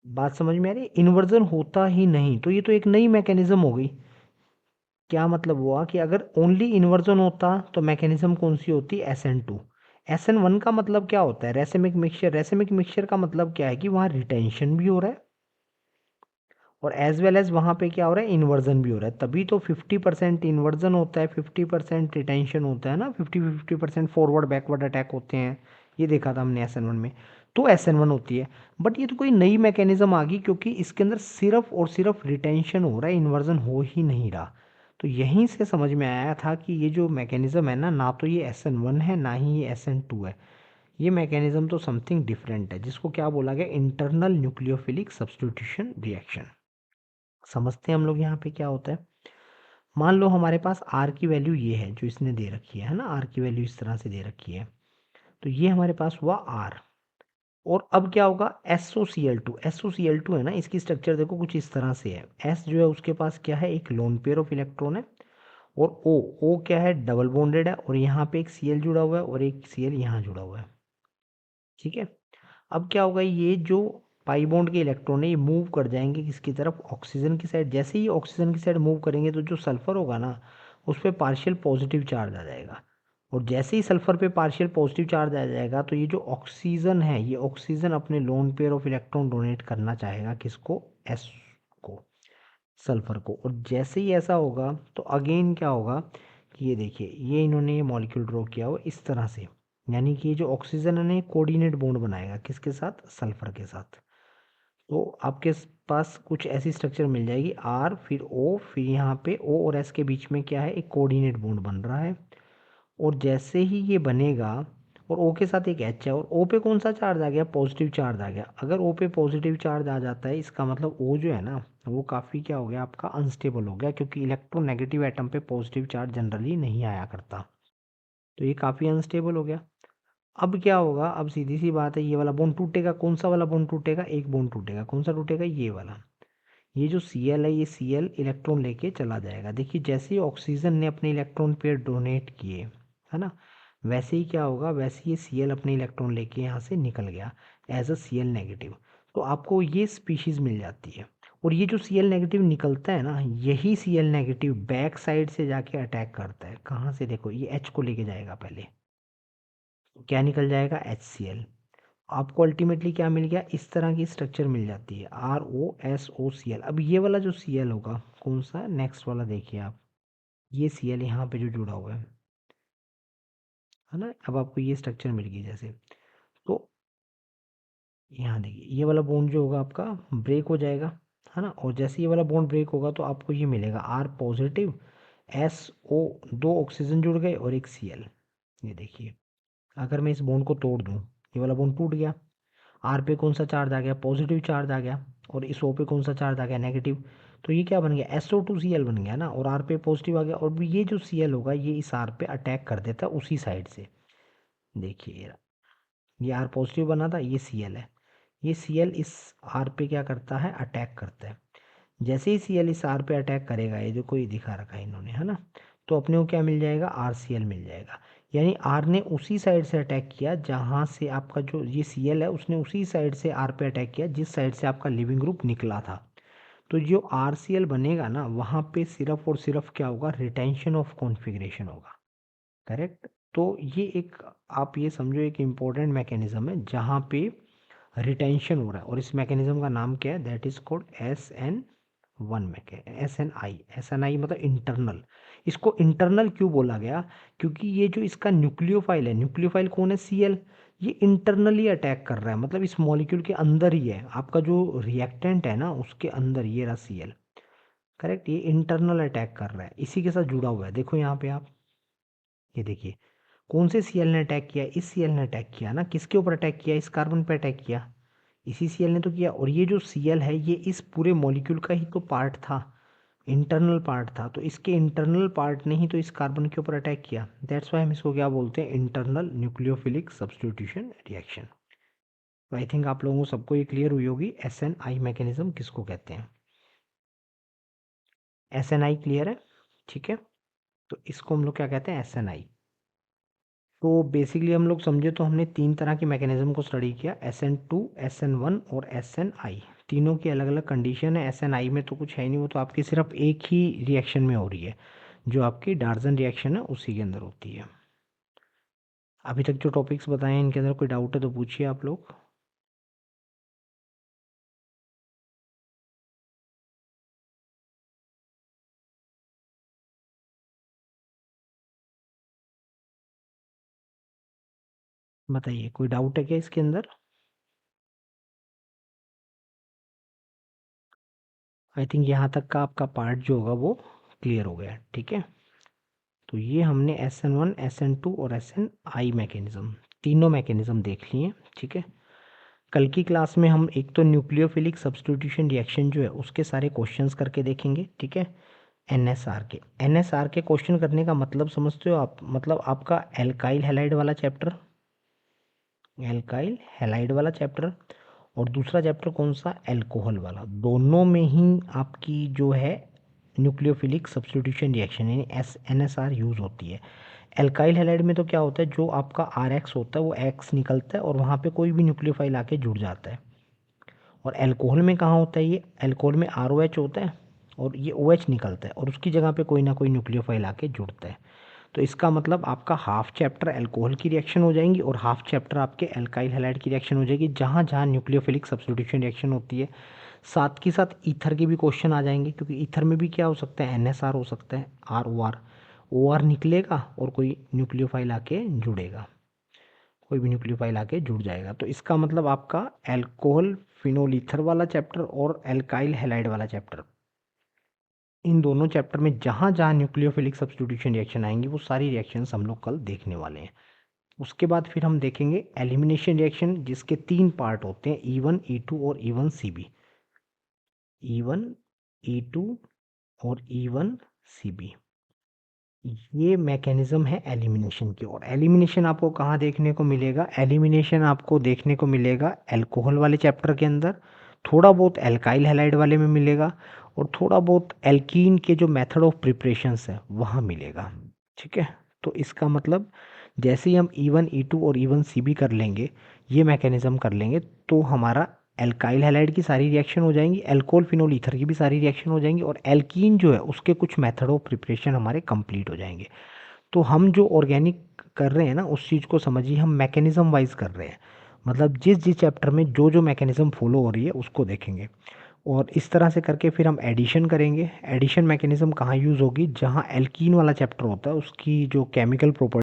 बात समझ में आ रही है, इन्वर्जन होता ही नहीं, तो ये तो एक नई मैकेनिज्म हो गई। क्या मतलब हुआ कि अगर ओनली इन्वर्जन होता तो मैकेनिज्म कौन सी होती, SN2। SN1 का मतलब क्या होता है, रेसिमिक मिक्सचर, रेसिमिक मिक्सचर का मतलब क्या है कि वहाँ रिटेंशन भी हो रहा है और एज वेल एज वहाँ पे क्या हो रहा है, इन्वर्जन भी हो रहा है। तभी तो 50% इन्वर्जन होता है, 50% रिटेंशन होता है ना, 50% फॉरवर्ड बैकवर्ड अटैक होते हैं, ये देखा था हमने SN1 में। तो SN1 होती है। बट ये तो कोई नई मैकेनिज्म आ गई, क्योंकि इसके अंदर सिर्फ और सिर्फ रिटेंशन हो रहा है, इन्वर्जन हो ही नहीं रहा। तो यहीं से समझ में आया था कि ये जो मैकेनिज्म है ना, ना तो ये SN1 है ना ही ये SN2 है, ये मैकेनिज्म तो समथिंग डिफरेंट है, जिसको क्या बोला गया, इंटरनल न्यूक्लियोफिलिक सब्स्टिट्यूशन रिएक्शन। समझते हैं हम लोग यहाँ पे क्या होता है। मान लो हमारे पास आर की वैल्यू ये है जो इसने दे रखी है ना, आर की वैल्यू इस तरह से दे रखी है। तो ये हमारे पास हुआ आर। और अब क्या होगा, SOCl2, SOCl2 है ना, इसकी स्ट्रक्चर देखो कुछ इस तरह से है। S जो है उसके पास क्या है, एक लोन पेयर ऑफ इलेक्ट्रॉन है। और O क्या है, डबल बॉन्डेड है, और यहाँ पे एक Cl जुड़ा हुआ है और एक Cl यहाँ जुड़ा हुआ है। ठीक है। अब क्या होगा, ये जो पाई बॉन्ड के इलेक्ट्रॉन है ये मूव कर जाएंगे किसकी तरफ, ऑक्सीजन की साइड। जैसे ही ऑक्सीजन की साइड मूव करेंगे तो जो सल्फर होगा ना उस पर पार्शियल पॉजिटिव चार्ज आ जाएगा। और जैसे ही सल्फर पे पार्शियल पॉजिटिव चार्ज आ जाएगा तो ये जो ऑक्सीजन है, ये ऑक्सीजन अपने lone pair of electron donate करना चाहेगा किसको, एस को, सल्फर को। और जैसे ही ऐसा होगा तो अगेन क्या होगा कि ये देखिए, ये इन्होंने ये मॉलिक्यूल ड्रॉ किया हुआ इस तरह से। यानी कि ये जो ऑक्सीजन है ना कोऑर्डिनेट बॉन्ड बनाएगा किसके साथ, सल्फर के साथ। तो आपके पास कुछ ऐसी स्ट्रक्चर मिल जाएगी, आर फिर ओ, फिर यहाँ पे ओ और एस के बीच में क्या है, एक कोऑर्डिनेट बॉन्ड बन रहा है। और जैसे ही ये बनेगा, और ओ के साथ एक एच है, और ओ पे कौन सा चार्ज आ गया, पॉजिटिव चार्ज आ गया। अगर ओ पे पॉजिटिव चार्ज आ जाता है इसका मतलब ओ जो है ना वो काफ़ी क्या हो गया आपका, अनस्टेबल हो गया, क्योंकि इलेक्ट्रोनेगेटिव एटम पे पॉजिटिव चार्ज जनरली नहीं आया करता। तो ये काफ़ी अनस्टेबल हो गया। अब क्या होगा, अब सीधी सी बात है, ये वाला बॉन्ड टूटेगा। कौन सा वाला बॉन्ड टूटेगा, एक बॉन्ड टूटेगा। कौन सा टूटेगा, ये वाला। ये जो Cl है, ये Cl इलेक्ट्रॉन लेके चला जाएगा। देखिए जैसे ही ऑक्सीजन ने अपने इलेक्ट्रॉन पेयर डोनेट किए है ना, वैसे ही क्या होगा, वैसे ही Cl अपने इलेक्ट्रॉन लेके यहाँ से निकल गया एज अ Cl नेगेटिव। तो आपको ये स्पीशीज मिल जाती है। और ये जो Cl नेगेटिव निकलता है ना, यही Cl नेगेटिव बैक साइड से जाके अटैक करता है। कहाँ से, देखो ये H को लेके जाएगा पहले, क्या निकल जाएगा, HCl। आपको अल्टीमेटली क्या मिल गया, इस तरह की स्ट्रक्चर मिल जाती है, ROSOCl। अब ये वाला जो Cl होगा कौन सा, नेक्स्ट वाला देखिए आप, ये Cl यहाँ पे जो जुड़ा हुआ है ना। अब आपको ये स्ट्रक्चर मिल गई जैसे। तो यहाँ देखिए ये वाला बॉन्ड जो होगा आपका ब्रेक हो जाएगा, है ना। और जैसे ये वाला बॉन्ड ब्रेक होगा तो आपको ये मिलेगा R पॉजिटिव, SO, दो ऑक्सीजन जुड़ गए और एक Cl। ये देखिए, अगर मैं इस बॉन्ड को तोड़ दूँ, ये वाला बॉन्ड टूट गया। आर पे कौन सा चार्ज आ गया, पॉजिटिव चार्ज आ गया। और इस ओ पे कौन सा चार्ज आ गया, नेगेटिव। तो ये क्या बन गया, SO2Cl बन गया ना। और आर पे पॉजिटिव आ गया, और ये जो Cl होगा ये इस आर पे अटैक कर देता है उसी साइड से। देखिए ये आर पॉजिटिव बना था, ये Cl है। ये Cl इस आर पे क्या करता है, अटैक करता है। जैसे ही Cl इस आर पे अटैक करेगा, ये जो कोई दिखा रखा है इन्होंने, है ना, तो अपने को क्या मिल जाएगा, RCl मिल जाएगा। यानी आर ने उसी साइड से अटैक किया जहाँ से आपका जो ये Cl है, उसने उसी साइड से आर पे अटैक किया जिस साइड से आपका लिविंग ग्रुप निकला था। तो जो RCl बनेगा ना, वहाँ पे सिर्फ और सिर्फ क्या होगा, रिटेंशन ऑफ कॉन्फ़िगरेशन होगा। करेक्ट। तो ये एक, आप ये समझो एक इम्पोर्टेंट मैकेनिज्म है जहाँ पे रिटेंशन हो रहा है। और इस मैकेनिज्म का नाम क्या है, दैट इज कोल्ड SN1 मैके, SNI मतलब इंटरनल। इसको इंटरनल क्यों बोला गया, क्योंकि ये जो इसका न्यूक्लियोफाइल है, न्यूक्लियोफाइल कौन है, Cl, ये इंटरनली अटैक कर रहा है, मतलब इस मॉलिक्यूल के अंदर ही है। आपका जो रिएक्टेंट है ना उसके अंदर ये रहा Cl। करेक्ट, ये इंटरनल अटैक कर रहा है, इसी के साथ जुड़ा हुआ है। देखो यहाँ पे आप, ये देखिए कौन से Cl ने अटैक किया, इस Cl ने अटैक किया ना। किसके ऊपर अटैक किया, इस कार्बन पे अटैक किया, इसी Cl ने तो किया। और ये जो Cl है ये इस पूरे मॉलिक्यूल का ही तो पार्ट था, इंटरनल पार्ट था। तो इसके इंटरनल पार्ट ने ही तो इस कार्बन के ऊपर अटैक किया। दैट्स वाई हम इसको क्या बोलते हैं, इंटरनल न्यूक्लियोफिलिक सब्स्टिट्यूशन रिएक्शन। तो आई थिंक आप लोगों को सबको ये क्लियर हुई होगी SNI मैकेनिज्म किसको कहते हैं। SNI क्लियर है, ठीक है। तो इसको हम लोग क्या कहते हैं, SNI। तो बेसिकली हम लोग समझे तो हमने तीन तरह की मैकेनिज्म को स्टडी किया, SN2, SN1 और SNI। तीनों की अलग अलग कंडीशन है। SNI में तो कुछ है नहीं, वो तो आपकी सिर्फ एक ही रिएक्शन में हो रही है, जो आपकी डार्जन रिएक्शन है उसी के अंदर होती है। अभी तक जो टॉपिक्स बताए इनके अंदर कोई डाउट है तो पूछिए आप लोग। बताइए, कोई डाउट है क्या इसके अंदर। आई थिंक यहाँ तक का आपका पार्ट जो होगा वो क्लियर हो गया, ठीक है। तो ये हमने SN1, SN2 और SNI मैकेनिज्म, तीनों मैकेनिज्म देख लिए, ठीक है। कल की क्लास में हम एक तो न्यूक्लियोफिलिक सब्स्टिट्यूशन रिएक्शन जो है उसके सारे क्वेश्चंस करके देखेंगे, ठीक है। एनएसआर के क्वेश्चन करने का मतलब समझते हो आप, मतलब आपका एल्काइल हैलाइड वाला चैप्टर, एल्काइल हैलाइड वाला चैप्टर, और दूसरा चैप्टर कौन सा, एल्कोहल वाला। दोनों में ही आपकी जो है न्यूक्लियोफिलिक सब्स्टिट्यूशन रिएक्शन यानी एनएसआर यूज़ होती है। एल्काइल हैलाइड में तो क्या होता है, जो आपका आर एक्स होता है वो एक्स निकलता है और वहाँ पे कोई भी न्यूक्लियोफाइल आके जुड़ जाता है। और एल्कोहल में कहाँ होता है, ये एल्कोहल में आर ओ एच होता है और ये ओ एच निकलता है और उसकी जगह पे कोई ना कोई न्यूक्लियोफाइल आके जुड़ता है। तो इसका मतलब आपका हाफ चैप्टर एल्कोहल की रिएक्शन हो जाएंगी और हाफ चैप्टर आपके एल्काइल हैलाइड की रिएक्शन हो जाएगी, जहाँ जहाँ न्यूक्लियोफिलिक सब्स्टिट्यूशन रिएक्शन होती है। साथ के साथ ईथर के भी क्वेश्चन आ जाएंगे, क्योंकि ईथर में भी क्या हो सकता है, एनएसआर हो सकता है, ओ आर निकलेगा और कोई न्यूक्लियोफाइल आके जुड़ेगा, कोई भी न्यूक्लियोफाइल आके जुड़ जाएगा। तो इसका मतलब आपका एल्कोहल फिनोल ईथर वाला चैप्टर और एल्काइल हैलाइड वाला चैप्टर, इन दोनों चैप्टर में जहाँ जहाँ न्यूक्लियोफिलिक सब्स्टिट्यूशन रिएक्शन आएंगी वो सारी रिएक्शंस हम लोग कल देखने वाले हैं। उसके बाद फिर हम देखेंगे एलिमिनेशन रिएक्शन, जिसके 3 पार्ट होते हैं, E1 E2 और E1 CB। E1 E2 और E1 CB, ये मैकेनिज्म है एलिमिनेशन की। और एलिमिनेशन आपको कहाँ देखने को मिलेगा, एलिमिनेशन आपको देखने को मिलेगा एल्कोहल वाले चैप्टर के अंदर, थोड़ा बहुत एल्काइल हैलाइड वाले में मिलेगा और थोड़ा बहुत एल्कीन के जो मेथड ऑफ प्रिपरेशंस है वहाँ मिलेगा, ठीक है। तो इसका मतलब जैसे ही हम E1 E2 और E1 CB कर लेंगे, ये मैकेनिज्म कर लेंगे, तो हमारा एल्काइल हैलाइड की सारी रिएक्शन हो जाएंगी, एल्कोहल फिनोल ईथर की भी सारी रिएक्शन हो जाएंगी और एल्कीन जो है उसके कुछ मेथड ऑफ प्रिपरेशन हमारे कंप्लीट हो जाएंगे। तो हम जो ऑर्गेनिक कर रहे हैं ना, उस चीज़ को समझिए हम मैकेनिज्म वाइज कर रहे हैं, मतलब जिस जिस चैप्टर में जो जो मैकेनिज्म फॉलो हो रही है उसको देखेंगे। और इस तरह से करके फिर हम एडिशन करेंगे। एडिशन मैकेनिज्म कहाँ यूज़ होगी, जहाँ एल्कीन वाला चैप्टर होता है उसकी जो केमिकल प्रॉपर्टी